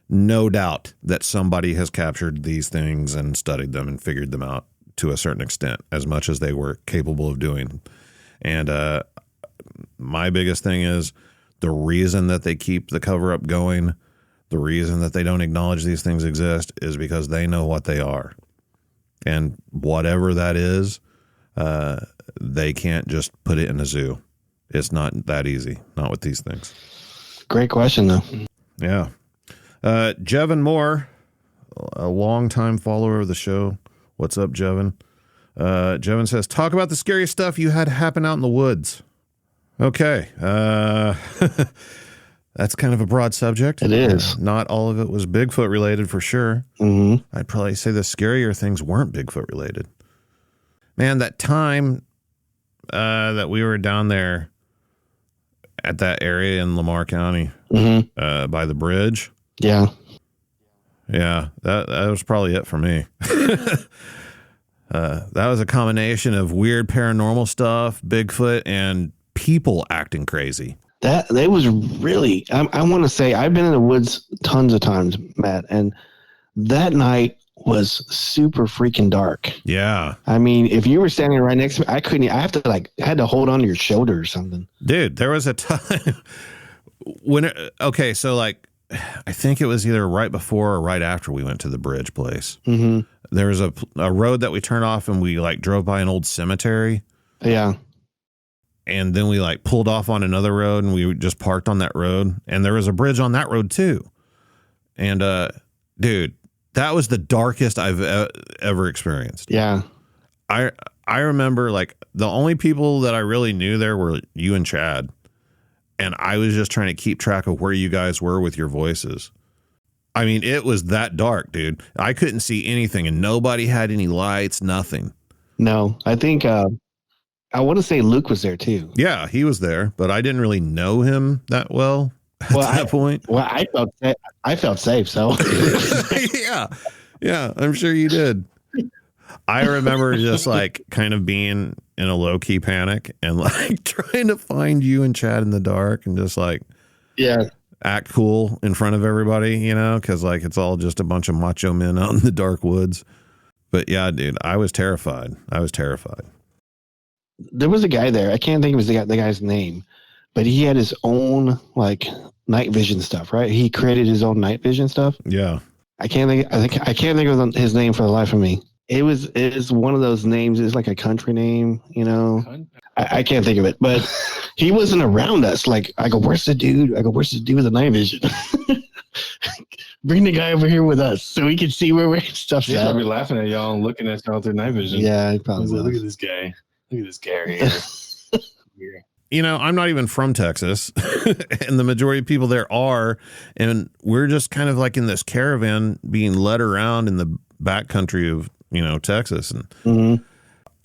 no doubt that somebody has captured these things and studied them and figured them out to a certain extent, as much as they were capable of doing. And my biggest thing is the reason that they keep the cover-up going, the reason that they don't acknowledge these things exist is because they know what they are. And whatever that is, they can't just put it in a zoo. It's not that easy. Not with these things. Great question, though. Yeah. Jevin Moore, a longtime follower of the show. What's up, Jevin? Jevin says, talk about the scary stuff you had happen out in the woods. Okay. That's kind of a broad subject. It is. Not all of it was Bigfoot related for sure. I'd probably say the scarier things weren't Bigfoot related. Man, that time that we were down there at that area in Lamar County by the bridge. Yeah. Yeah, that was probably it for me. That was a combination of weird paranormal stuff, Bigfoot, and people acting crazy. That was really, I want to say, I've been in the woods tons of times, Matt, and that night was super freaking dark. Yeah. I mean, if you were standing right next to me, I had to hold on to your shoulder or something. Dude, there was a time when, so like, I think it was either right before or right after we went to the bridge place. There was a road that we turned off and we like drove by an old cemetery. Yeah. And then we like pulled off on another road and we just parked on that road. And there was a bridge on that road too. And, dude, that was the darkest I've ever experienced. Yeah. I remember like the only people that I really knew there were you and Chad. And I was just trying to keep track of where you guys were with your voices. I mean, it was that dark, dude. I couldn't see anything, and nobody had any lights, nothing. No, I think I want to say Luke was there too. Yeah, he was there, but I didn't really know him that well at that point. Well, I felt safe, so yeah, I'm sure you did. I remember just like kind of being in a low key panic and like trying to find you and Chad in the dark and just like act cool in front of everybody, you know, because like it's all just a bunch of macho men out in the dark woods. But yeah, dude, I was terrified. There was a guy there. I can't think of the guy's name, but he had his own like night vision stuff, right? He created his own night vision stuff. Yeah. I can't think of his name for the life of me. It is one of those names. It's like a country name, you know. I can't think of it, but he wasn't around us. Like I go, where's the dude? I go, where's the dude with the night vision? Bring the guy over here with us so we can see where we're stuff's He's at. probably laughing at y'all and looking at y'all through night vision. Yeah, he probably like, look at this guy. Look at this guy right here. You know, I'm not even from Texas, and the majority of people there are, and we're just kind of like in this caravan being led around in the backcountry of, you know, Texas. And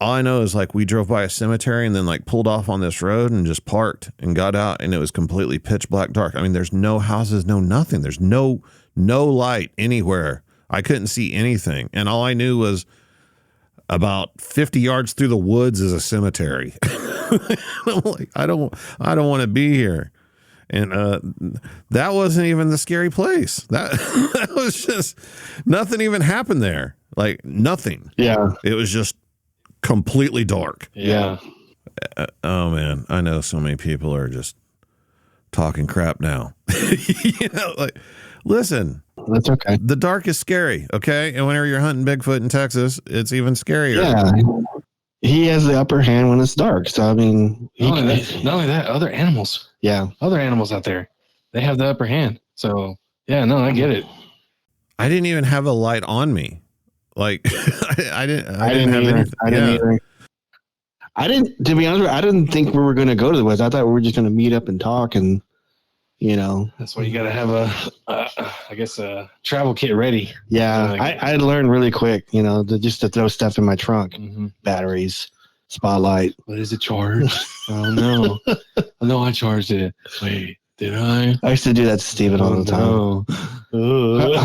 all I know is like we drove by a cemetery and then like pulled off on this road and just parked and got out, and it was completely pitch black dark. I mean, there's no houses, no nothing. There's no light anywhere. I couldn't see anything. And all I knew was about 50 yards through the woods is a cemetery. I'm like, I don't want to be here. And that wasn't even the scary place. That was just nothing even happened there. Like nothing. Yeah. It was just completely dark. Yeah. Oh man, I know so many people are just talking crap now. You know, like, listen. That's okay. The dark is scary, okay? And whenever you're hunting Bigfoot in Texas, it's even scarier. Yeah. He has the upper hand when it's dark. So, I mean... Not only that, other animals. Yeah. Other animals out there, they have the upper hand. So, yeah, no, I get it. I didn't even have a light on me. Like, I didn't have either. anything. I didn't either. I didn't, to be honest, I didn't think we were going to go to the woods. I thought we were just going to meet up and talk and, you know. That's why you got to have a travel kit ready. Yeah, I learned really quick, you know, just to throw stuff in my trunk. Batteries, spotlight. What is it charged? Oh, no. No, I charged it. Wait, did I? I used to do that to Steven all the time. No.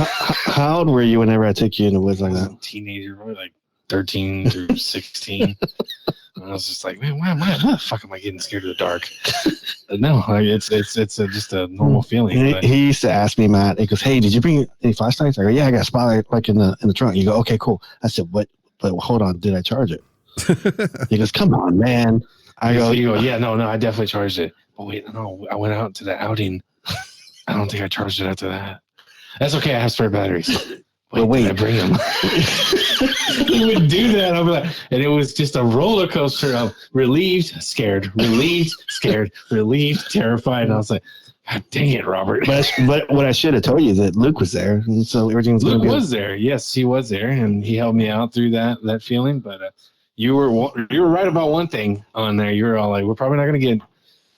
How old were you whenever I took you in the woods like that? Teenager, probably like 13 through 16. And I was just like, man, why the fuck am I getting scared of the dark? No, like it's just a normal feeling. He used to ask me, Matt. He goes, "Hey, did you bring any flashlights?" I go, "Yeah, I got a spotlight like in the trunk." You go, "Okay, cool." I said, "But hold on, did I charge it?" He goes, "Come on, man." I go, "Yeah, no, I definitely charged it." But wait, no, I went out to the outing. I don't think I charged it after that. That's okay. I have spare batteries. Wait, did I bring them? He would do that. I'd be like, and it was just a roller coaster of relieved, scared, relieved, scared, relieved, terrified. And I was like, God dang it, Robert. But what I should have told you is that Luke was there, and so everything was going to be. Luke was there. Yes, he was there, and he helped me out through that feeling. But you were right about one thing on there. You were all like, we're probably not going to get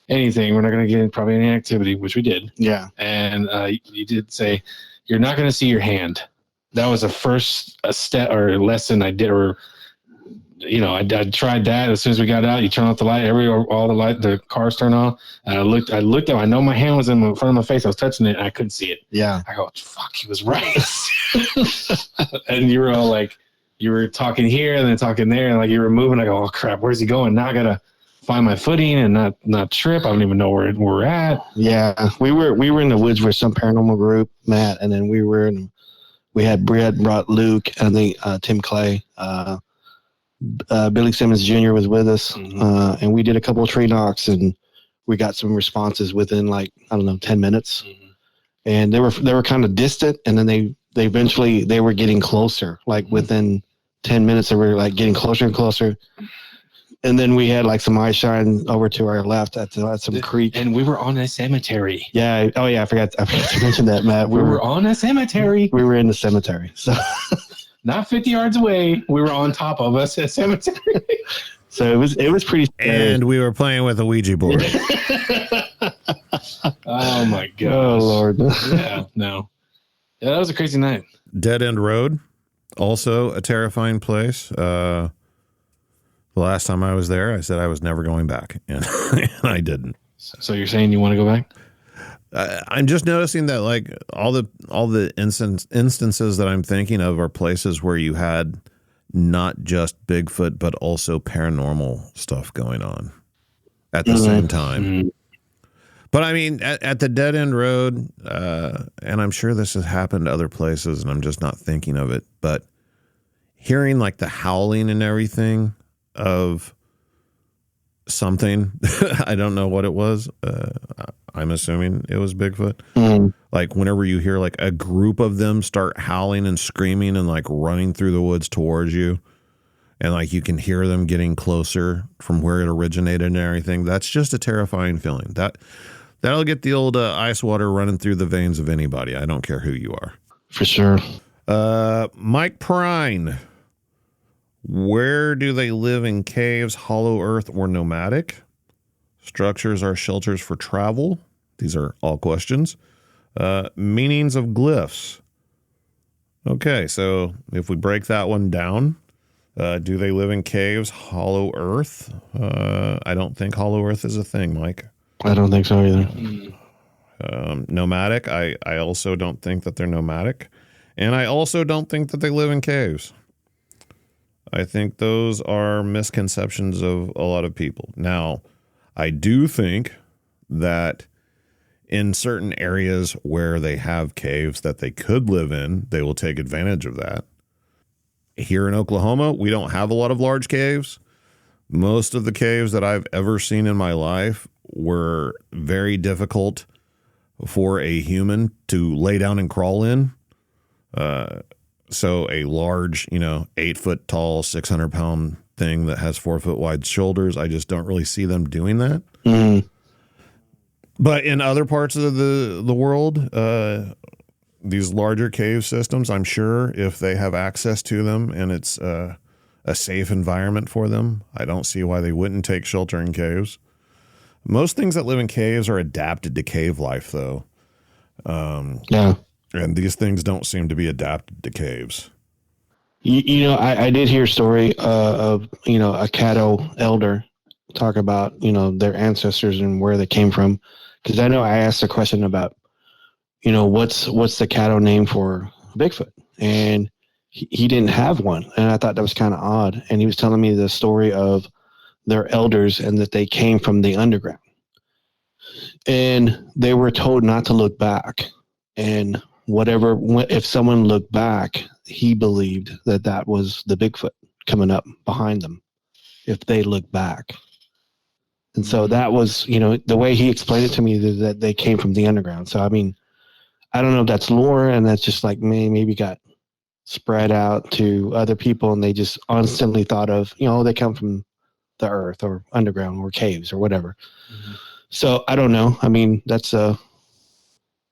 anything. We're not going to get probably any activity, which we did. Yeah. And you did say you're not going to see your hand. That was the first step or lesson I did, or you know, I tried that. As soon as we got out, you turn off the light. All the light, the cars turn off. And I looked at. I know my hand was in front of my face. I was touching it. And I couldn't see it. Yeah. I go, fuck, he was right. And you were all like, you were talking here and then talking there, and like you were moving. I go, oh crap, where's he going? Now I gotta find my footing and not trip. I don't even know where we're at. Yeah, we were in the woods with some paranormal group, Matt, and then we had brought Luke and then Tim Clay. Billy Simmons Jr. was with us, and we did a couple of tree knocks, and we got some responses within 10 minutes. And they were kind of distant, and then they eventually were getting closer, like within 10 minutes they were like getting closer and closer. And then we had like some eye shine over to our left at some creek, and we were on a cemetery. Yeah. Oh yeah, I forgot to mention that, Matt. We were on a cemetery. We were in the cemetery, so. Not 50 yards away. We were on top of us at cemetery. So it was pretty scary. And we were playing with a Ouija board. Oh my god. Oh Lord. Yeah, no. Yeah, that was a crazy night. Dead End Road, also a terrifying place. The last time I was there, I said I was never going back, and, and I didn't. So you're saying you want to go back? I'm just noticing that like all the instances that I'm thinking of are places where you had not just Bigfoot, but also paranormal stuff going on at the same time. Mm-hmm. But I mean, at the Dead End Road, and I'm sure this has happened to other places, and I'm just not thinking of it, but hearing like the howling and everything of something, I don't know what it was. I'm assuming it was Bigfoot. Mm. Like whenever you hear like a group of them start howling and screaming and like running through the woods towards you, and like you can hear them getting closer from where it originated and everything, that's just a terrifying feeling. That'll get the old ice water running through the veins of anybody. I don't care who you are. For sure. Mike Prine. Where do they live in caves, hollow earth, or nomadic? Structures are shelters for travel. These are all questions. Meanings of glyphs. Okay, so if we break that one down, do they live in caves, hollow earth? I don't think hollow earth is a thing, Mike. I don't think so either. Nomadic, I also don't think that they're nomadic. And I also don't think that they live in caves. I think those are misconceptions of a lot of people. Now, I do think that in certain areas where they have caves that they could live in, they will take advantage of that. Here in Oklahoma, we don't have a lot of large caves. Most of the caves that I've ever seen in my life were very difficult for a human to lay down and crawl in. So a large, 8 foot tall, 600 pound thing that has 4 foot wide shoulders, I just don't really see them doing that. Mm. But in other parts of the world, these larger cave systems, I'm sure if they have access to them and it's a safe environment for them, I don't see why they wouldn't take shelter in caves. Most things that live in caves are adapted to cave life, though. Yeah. And these things don't seem to be adapted to caves. I did hear a story of, a Caddo elder talk about, their ancestors and where they came from. Because I know I asked a question about, what's the Caddo name for Bigfoot? And he didn't have one. And I thought that was kind of odd. And he was telling me the story of their elders and that they came from the underground. And they were told not to look back. And if someone looked back, he believed that was the Bigfoot coming up behind them if they looked back. And so that was, the way he explained it to me, that they came from the underground. So, I mean, I don't know if that's lore and that's just like maybe got spread out to other people and they just instantly thought of, they come from the earth or underground or caves or whatever. Mm-hmm. So I don't know. I mean, that's a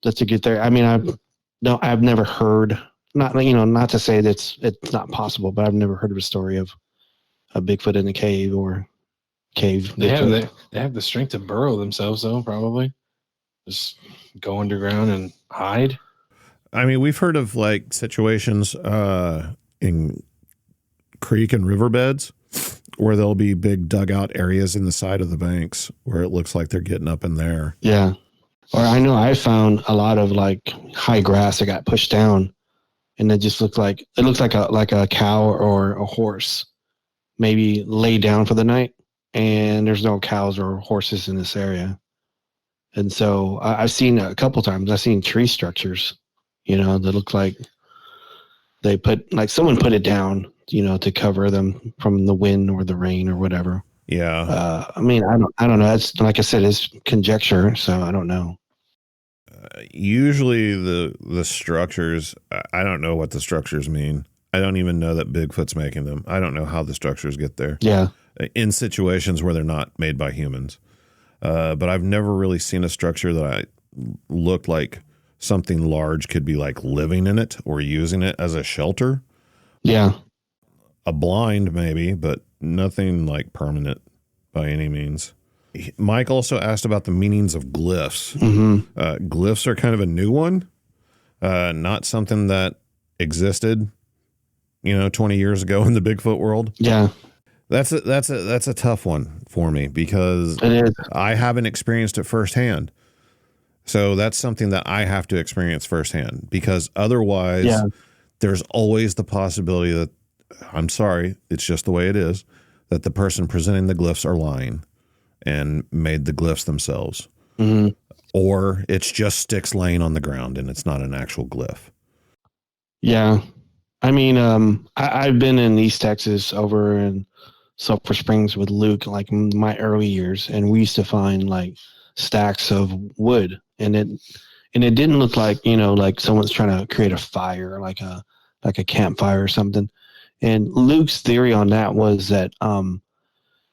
good theory. I mean, I've never heard, not to say that it's not possible, but I've never heard of a story of a Bigfoot in a cave or cave. They have the strength to burrow themselves, though, probably. Just go underground and hide. I mean, we've heard of like situations in creek and riverbeds where there'll be big dugout areas in the side of the banks where it looks like they're getting up in there. Yeah. Or I know I found a lot of like high grass that got pushed down and it just looks like a cow or a horse maybe lay down for the night and there's no cows or horses in this area. And so I've seen a couple times, I've seen tree structures, that look like someone put it down, to cover them from the wind or the rain or whatever. Yeah. I mean, I don't know. That's, like I said, it's conjecture, so I don't know. Usually the structures, I don't know what the structures mean. I don't even know that Bigfoot's making them. I don't know how the structures get there. Yeah. In situations where they're not made by humans. But I've never really seen a structure that I looked like something large could be like living in it or using it as a shelter. Yeah. A blind maybe, but nothing like permanent by any means. Mike also asked about the meanings of glyphs. Mm-hmm. Glyphs are kind of a new one. Not something that existed, 20 years ago in the Bigfoot world. Yeah. That's a tough one for me because It is. I haven't experienced it firsthand. So that's something that I have to experience firsthand, because otherwise there's always the possibility that, I'm sorry, it's just the way it is, that the person presenting the glyphs are lying and made the glyphs themselves. Mm-hmm. Or it's just sticks laying on the ground and it's not an actual glyph. Yeah. I mean, I've been in East Texas over in Sulphur Springs with Luke, like in my early years, and we used to find like stacks of wood, and it didn't look like, like someone's trying to create a fire, like a campfire or something. And Luke's theory on that was that,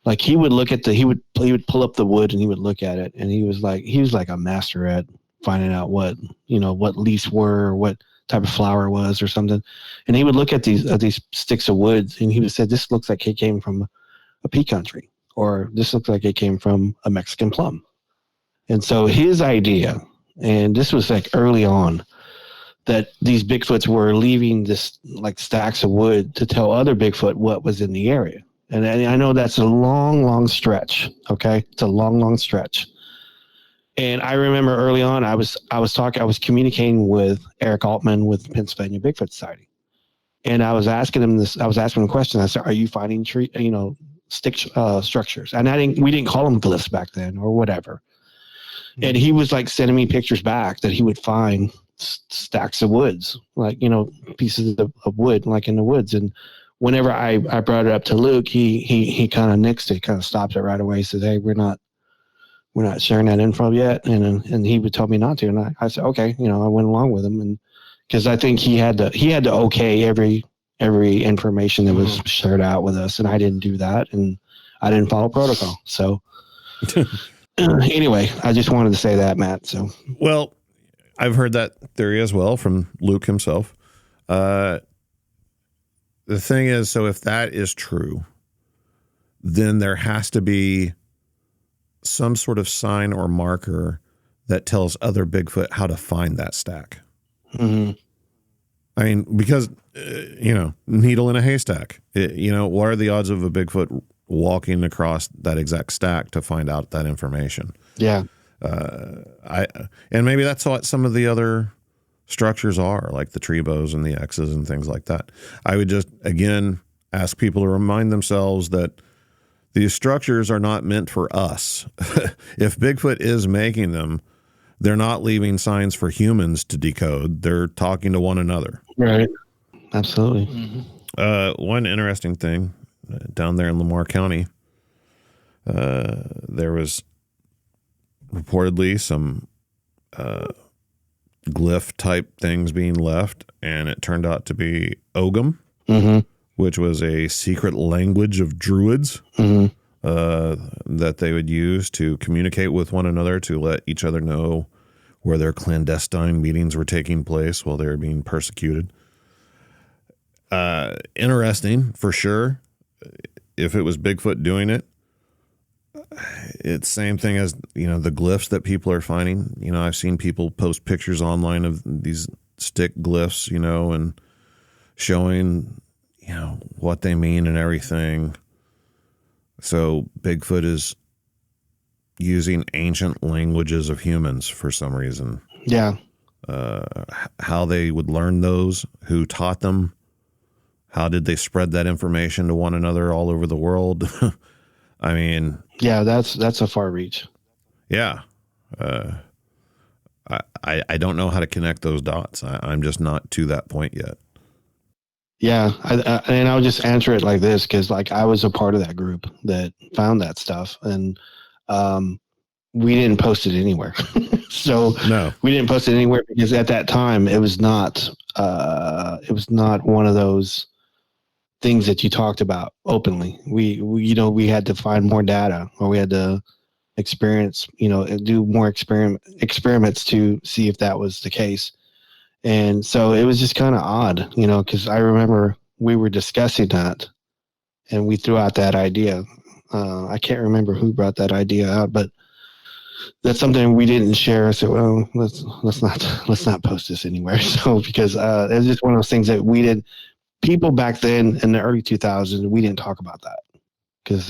like he would look at he would pull up the wood and he would look at it, and he was like a master at finding out what leaves were, or what type of flower it was or something. And he would look at these sticks of wood and he would say, this looks like it came from a pecan tree, or this looks like it came from a Mexican plum. And so his idea, and this was like early on, that these Bigfoots were leaving this like stacks of wood to tell other Bigfoot what was in the area. And I know that's a long, long stretch. Okay. It's a long, long stretch. And I remember early on, I was communicating with Eric Altman with Pennsylvania Bigfoot Society. And I was asking him a question. I said, are you finding stick structures? And we didn't call them glyphs back then or whatever. And he was like sending me pictures back that he would find stacks of woods, like, pieces of wood, like in the woods. And whenever I brought it up to Luke, he kind of nixed it, kind of stopped it right away. He said, hey, we're not sharing that info yet. And he would tell me not to. And I said, okay, I went along with him. And because I think he had to okay every information that was shared out with us. And I didn't do that. And I didn't follow protocol. So anyway, I just wanted to say that, Matt. So, well, I've heard that theory as well from Luke himself. The thing is, so if that is true, then there has to be some sort of sign or marker that tells other Bigfoot how to find that stack. Mm-hmm. I mean, because, needle in a haystack. What are the odds of a Bigfoot walking across that exact stack to find out that information? Yeah. And maybe that's what some of the other structures are, like the tree bows and the X's and things like that. I would just, again, ask people to remind themselves that these structures are not meant for us. If Bigfoot is making them, they're not leaving signs for humans to decode. They're talking to one another. Right. Absolutely. Mm-hmm. One interesting thing down there in Lamar County, there was reportedly some glyph type things being left, and it turned out to be Ogham, which was a secret language of druids that they would use to communicate with one another, to let each other know where their clandestine meetings were taking place while they were being persecuted. Interesting for sure. If it was Bigfoot doing it, it's same thing as, the glyphs that people are finding. I've seen people post pictures online of these stick glyphs, and showing, what they mean and everything. So Bigfoot is using ancient languages of humans for some reason. Yeah. How they would learn those, who taught them, how did they spread that information to one another all over the world? I mean, yeah, that's a far reach. Yeah. I don't know how to connect those dots. I'm just not to that point yet. Yeah. And I'll just answer it like this, because like I was a part of that group that found that stuff, and we didn't post it anywhere. So no, we didn't post it anywhere because at that time it was not one of those things that you talked about openly. We had to find more data, or we had to experience, do more experiments to see if that was the case. And so it was just kind of odd, because I remember we were discussing that and we threw out that idea. I can't remember who brought that idea out, but that's something we didn't share. So well, let's not post this anywhere. So because it's just one of those things that we did. People back then in the early 2000s, we didn't talk about that because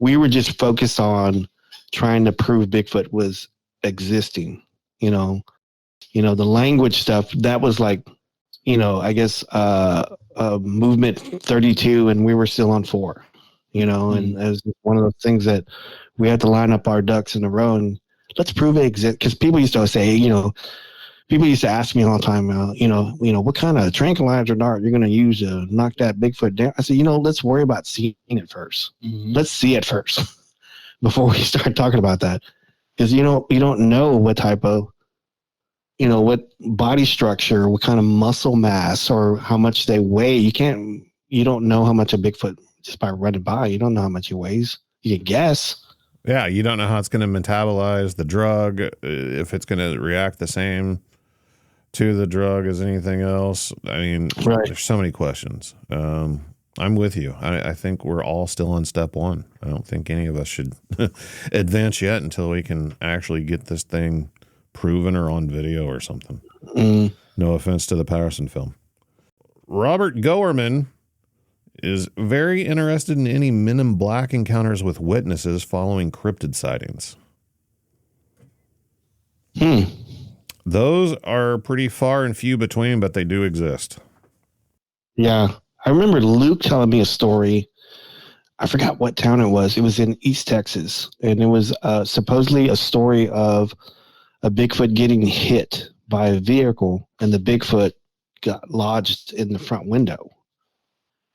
we were just focused on trying to prove Bigfoot was existing. The language stuff that was like, I guess movement 32, and we were still on 4. And it was one of those things that we had to line up our ducks in a row and let's prove it exists. Because people used to say, people used to ask me all the time, what kind of tranquilizer dart you're going to use to knock that Bigfoot down. I said, let's worry about seeing it first. Mm-hmm. Let's see it first before we start talking about that. Because, you don't know what type of, what body structure, what kind of muscle mass or how much they weigh. You don't know how much a Bigfoot just by running by. You don't know how much he weighs. You can guess. Yeah, you don't know how it's going to metabolize the drug, if it's going to react the same to the drug as anything else. I mean, right. There's so many questions. I'm with you. I think we're all still on step 1. I don't think any of us should advance yet until we can actually get this thing proven or on video or something. No offense to the Patterson film. Robert Goerman is very interested in any Men in Black encounters with witnesses following cryptid sightings. Those are pretty far and few between, but they do exist. Yeah. I remember Luke telling me a story. I forgot what town it was. It was in East Texas. And it was supposedly a story of a Bigfoot getting hit by a vehicle, and the Bigfoot got lodged in the front window.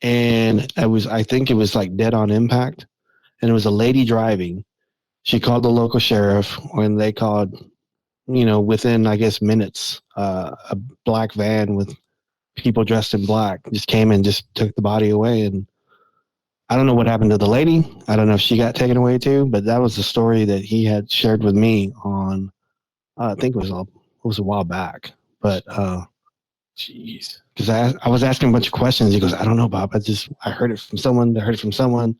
And I think it was like dead on impact. And it was a lady driving. She called the local sheriff, and they called, within, I guess, minutes, a black van with people dressed in black just came and just took the body away. And I don't know what happened to the lady. I don't know if she got taken away too, but that was the story that he had shared with me on, I think it was a while back. But, jeez. Because I was asking a bunch of questions. He goes, I don't know, Bob. I heard it from someone.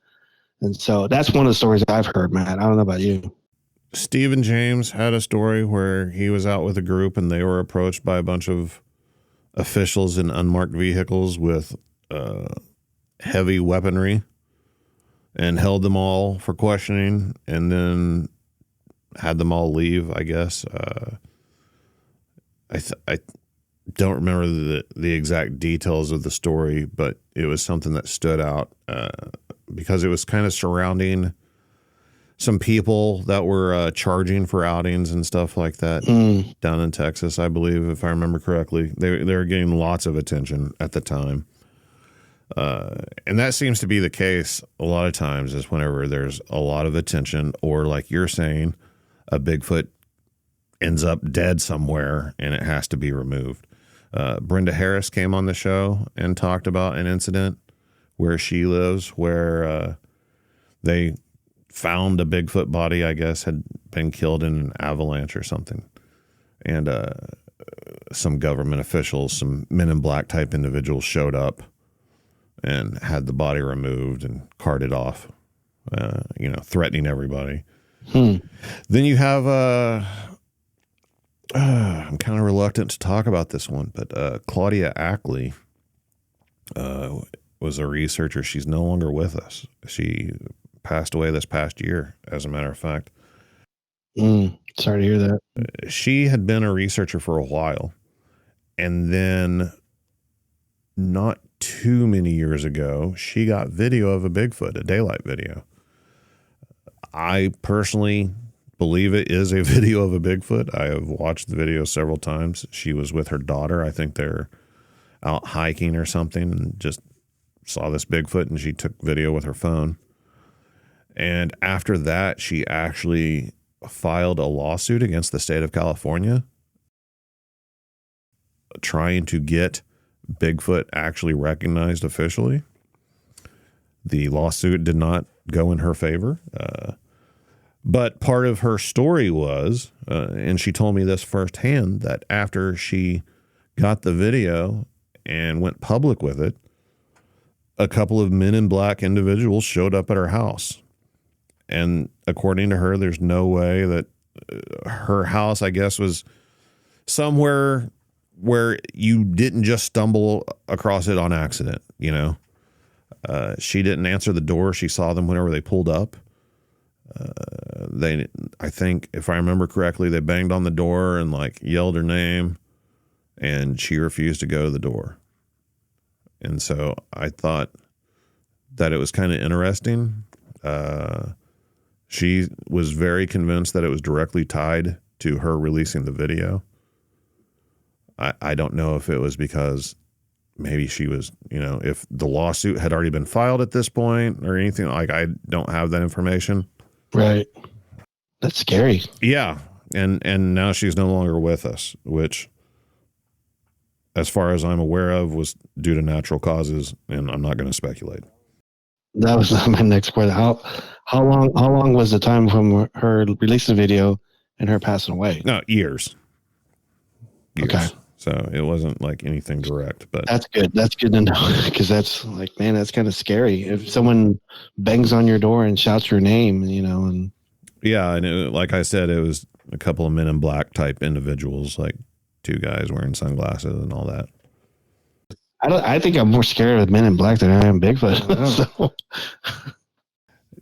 And so that's one of the stories I've heard, man. I don't know about you. Stephen James had a story where he was out with a group and they were approached by a bunch of officials in unmarked vehicles with heavy weaponry and held them all for questioning and then had them all leave, I guess. I don't remember the exact details of the story, but it was something that stood out because it was kind of surrounding some people that were charging for outings and stuff like that down in Texas, I believe, if I remember correctly. They were getting lots of attention at the time. And that seems to be the case a lot of times is whenever there's a lot of attention or, like you're saying, a Bigfoot ends up dead somewhere and it has to be removed. Brenda Harris came on the show and talked about an incident where she lives where they found a Bigfoot body, I guess, had been killed in an avalanche or something. And some government officials, some Men in Black type individuals showed up and had the body removed and carted off, threatening everybody. Then you have, I'm kind of reluctant to talk about this one, but Claudia Ackley was a researcher. She's no longer with us. She passed away this past year, as a matter of fact. Sorry to hear that. She had been a researcher for a while, and then not too many years ago, she got video of a Bigfoot, a daylight video. I personally believe it is a video of a Bigfoot. I have watched the video several times. She was with her daughter. I think they're out hiking or something and just saw this Bigfoot, and she took video with her phone. And after that, she actually filed a lawsuit against the state of California trying to get Bigfoot actually recognized officially. The lawsuit did not go in her favor. But part of her story was, and she told me this firsthand, that after she got the video and went public with it, a couple of Men in Black individuals showed up at her house And according to her, there's no way that her house, I guess, was somewhere where you didn't just stumble across it on accident, you know. She didn't answer the door. She saw them whenever they pulled up. I think, if I remember correctly, they banged on the door and like yelled her name, and she refused to go to the door. And so I thought that it was kind of interesting. She was very convinced that it was directly tied to her releasing the video. I don't know if it was because maybe she was, you know, if the lawsuit had already been filed at this point or anything. Like, I don't have that information. Right. That's scary. Yeah. And now she's no longer with us, which, as far as I'm aware of, was due to natural causes, and I'm not going to speculate. That was my next question. How long was the time from her releasing the video and her passing away? No, years. Okay. So it wasn't like anything direct, but that's good. That's good to know, because that's like, man, that's kind of scary. If someone bangs on your door and shouts your name, you know, and yeah, and like I said, it was a couple of Men in Black type individuals, like two guys wearing sunglasses and all that. I think I'm more scared of Men in Black than I am Bigfoot. So.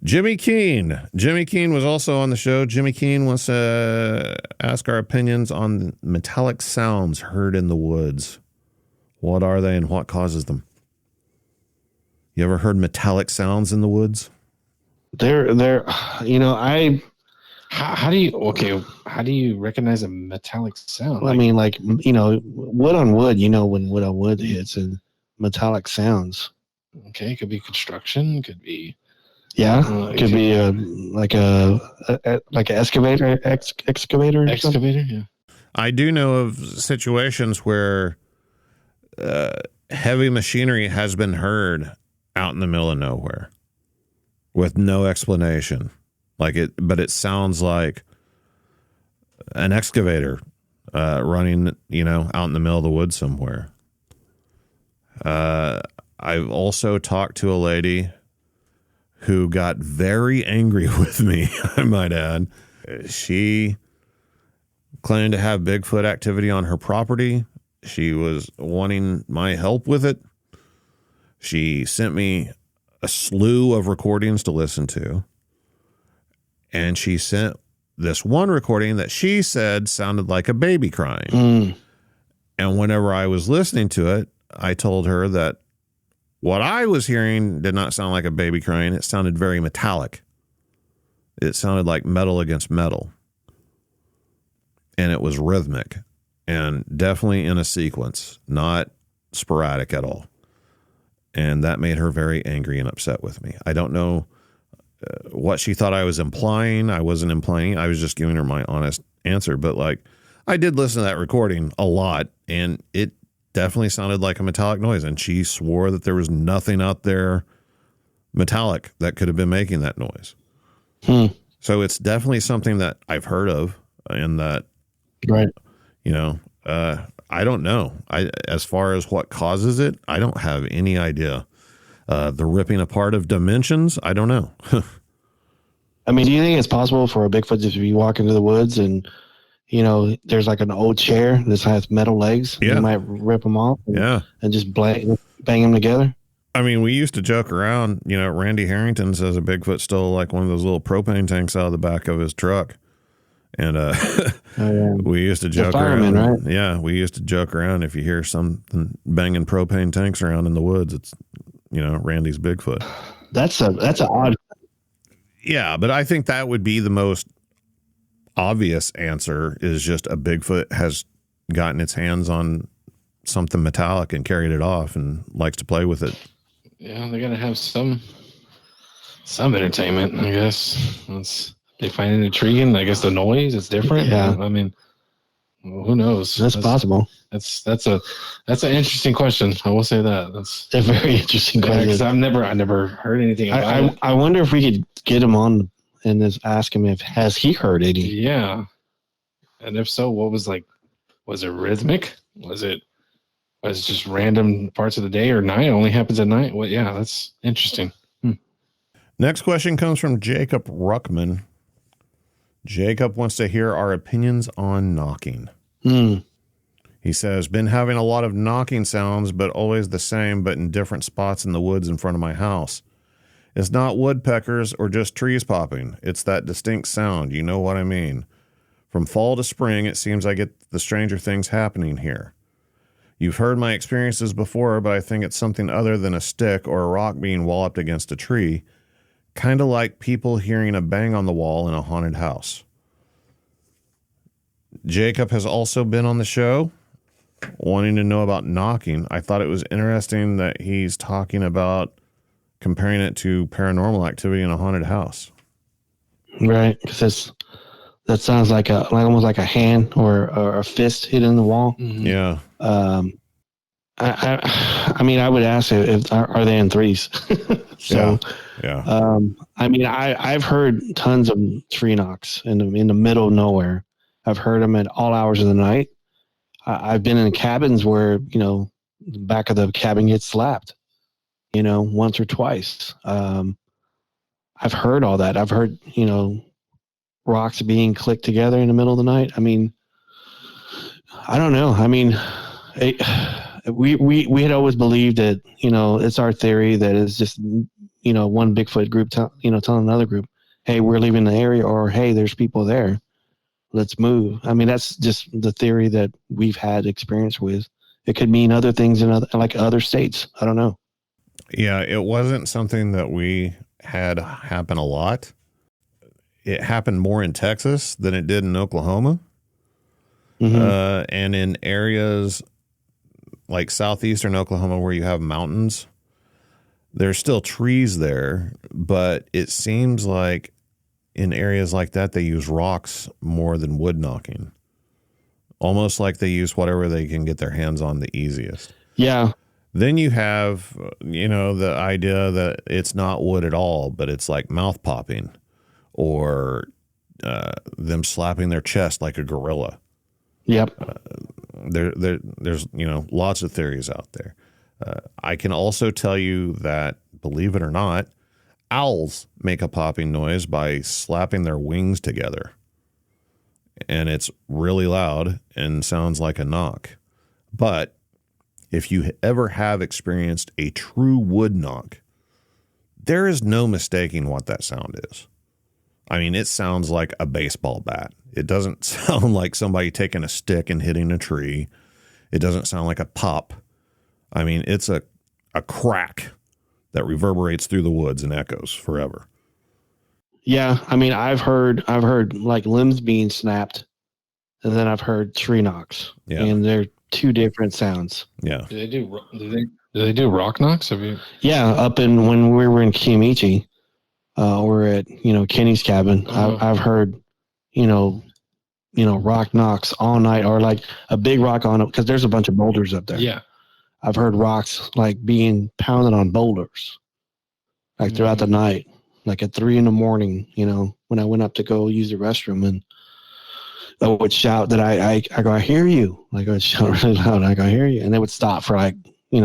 Jimmy Keene. Jimmy Keene was also on the show. Jimmy Keene wants to ask our opinions on metallic sounds heard in the woods. What are they and what causes them? You ever heard metallic sounds in the woods? They're you know, how do you recognize a metallic sound? I mean, like, you know, wood on wood, you know, when wood on wood hits, and metallic sounds. Okay, it could be construction, could be. Yeah, could be like an excavator. Excavator. Yeah. I do know of situations where heavy machinery has been heard out in the middle of nowhere with no explanation. But it sounds like an excavator running, you know, out in the middle of the woods somewhere. I've also talked to a lady who got very angry with me, I might add. She claimed to have Bigfoot activity on her property. She was wanting my help with it. She sent me a slew of recordings to listen to. And she sent this one recording that she said sounded like a baby crying. And whenever I was listening to it, I told her that what I was hearing did not sound like a baby crying. It sounded very metallic. It sounded like metal against metal. And it was rhythmic and definitely in a sequence, not sporadic at all. And that made her very angry and upset with me. I don't know what she thought I was implying. I wasn't implying. I was just giving her my honest answer. But like, I did listen to that recording a lot, and it definitely sounded like a metallic noise. And she swore that there was nothing out there metallic that could have been making that noise. So it's definitely something that I've heard of, and that, right. You know, I don't know. As far as what causes it, I don't have any idea. The ripping apart of dimensions, I don't know. I mean, do you think it's possible for a Bigfoot to be walking into the woods and, you know, there's like an old chair that has metal legs? Yeah. You might rip them off and just bang them together? I mean, we used to joke around, you know, Randy Harrington says a Bigfoot stole like one of those little propane tanks out of the back of his truck. And we used to joke around. Right? Yeah, we used to joke around, if you hear something banging propane tanks around in the woods, it's, you know, Randy's Bigfoot. That's an odd. Yeah, but I think that would be the most obvious answer, is just a Bigfoot has gotten its hands on something metallic and carried it off and likes to play with it. Yeah, they're gonna have some entertainment, I guess. They find it intriguing. I guess the noise is different. Yeah, I mean, well, who knows? That's possible. That's an interesting question. I will say that. That's a very interesting question. Because I never heard anything about it. I wonder if we could get him on and just ask him has he heard any? Yeah, and if so, what was like? Was it rhythmic? Was it just random parts of the day or night? It only happens at night. Well, yeah, that's interesting. Next question comes from Jacob Ruckman. Jacob wants to hear our opinions on knocking. He says, been having a lot of knocking sounds, but always the same, but in different spots in the woods in front of my house. It's not woodpeckers or just trees popping. It's that distinct sound. You know what I mean? From fall to spring, it seems I get the stranger things happening here. You've heard my experiences before, but I think it's something other than a stick or a rock being walloped against a tree. Kind of like people hearing a bang on the wall in a haunted house. Jacob has also been on the show wanting to know about knocking. I thought it was interesting that he's talking about comparing it to paranormal activity in a haunted house. Right, because that sounds like almost like a hand or a fist hitting the wall. Mm-hmm. Yeah. I mean, I would ask if are they in threes? So, yeah. I mean, I've heard tons of tree knocks in the middle of nowhere. I've heard them at all hours of the night. I've been in cabins where, the back of the cabin gets slapped, once or twice. I've heard all that. I've heard, rocks being clicked together in the middle of the night. I mean, I don't know. I mean, we had always believed that, it's our theory that it's just, one Bigfoot group, telling another group, hey, we're leaving the area, or, hey, there's people there. Let's move. I mean, that's just the theory that we've had experience with. It could mean other things in other states. I don't know. Yeah, it wasn't something that we had happen a lot. It happened more in Texas than it did in Oklahoma. Mm-hmm. And in areas like southeastern Oklahoma where you have mountains, there's still trees there, but it seems like in areas like that, they use rocks more than wood knocking. Almost like they use whatever they can get their hands on the easiest. Yeah. Then you have, the idea that it's not wood at all, but it's like mouth popping or them slapping their chest like a gorilla. Yep. There's, lots of theories out there. I can also tell you that, believe it or not, owls make a popping noise by slapping their wings together. And it's really loud and sounds like a knock. But if you ever have experienced a true wood knock, there is no mistaking what that sound is. I mean, it sounds like a baseball bat. It doesn't sound like somebody taking a stick and hitting a tree. It doesn't sound like a pop. I mean, it's a crack that reverberates through the woods and echoes forever. Yeah, I mean, I've heard like limbs being snapped, and then I've heard tree knocks. Yeah. And they're two different sounds. Yeah. Do they do rock knocks? Have you? Yeah, when we were in Kiamichi, we're at Kenny's cabin. I've heard rock knocks all night, or like a big rock on it, because there's a bunch of boulders up there. Yeah. I've heard rocks like being pounded on boulders, like throughout the night, like at 3 a.m, when I went up to go use the restroom, and I would shout that I go, I hear you. Like I would shout really loud. I go, I hear you. And they would stop for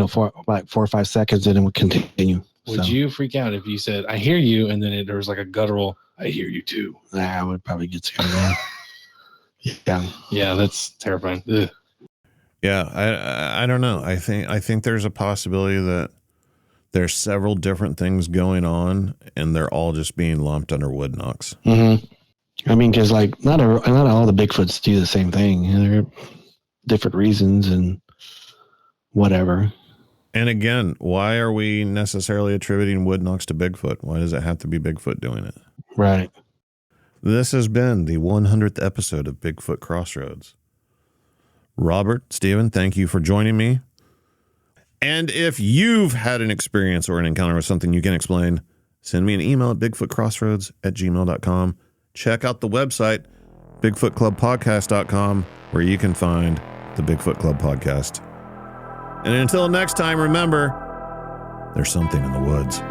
for 4 or 5 seconds, and it would continue. Would you freak out if you said, I hear you, and then there was like a guttural, I hear you too? I would probably get scared. Yeah. Yeah, that's terrifying. Ugh. Yeah, I don't know. I think there's a possibility that there's several different things going on, and they're all just being lumped under wood knocks. Mm-hmm. I mean, because like not all the Bigfoots do the same thing. There are different reasons and whatever. And again, why are we necessarily attributing wood knocks to Bigfoot? Why does it have to be Bigfoot doing it? Right. This has been the 100th episode of Bigfoot Crossroads. Robert, Stephen, thank you for joining me. And if you've had an experience or an encounter with something you can explain, send me an email at bigfootcrossroads@gmail.com. Check out the website, bigfootclubpodcast.com, where you can find the Bigfoot Club podcast. And until next time, remember, there's something in the woods.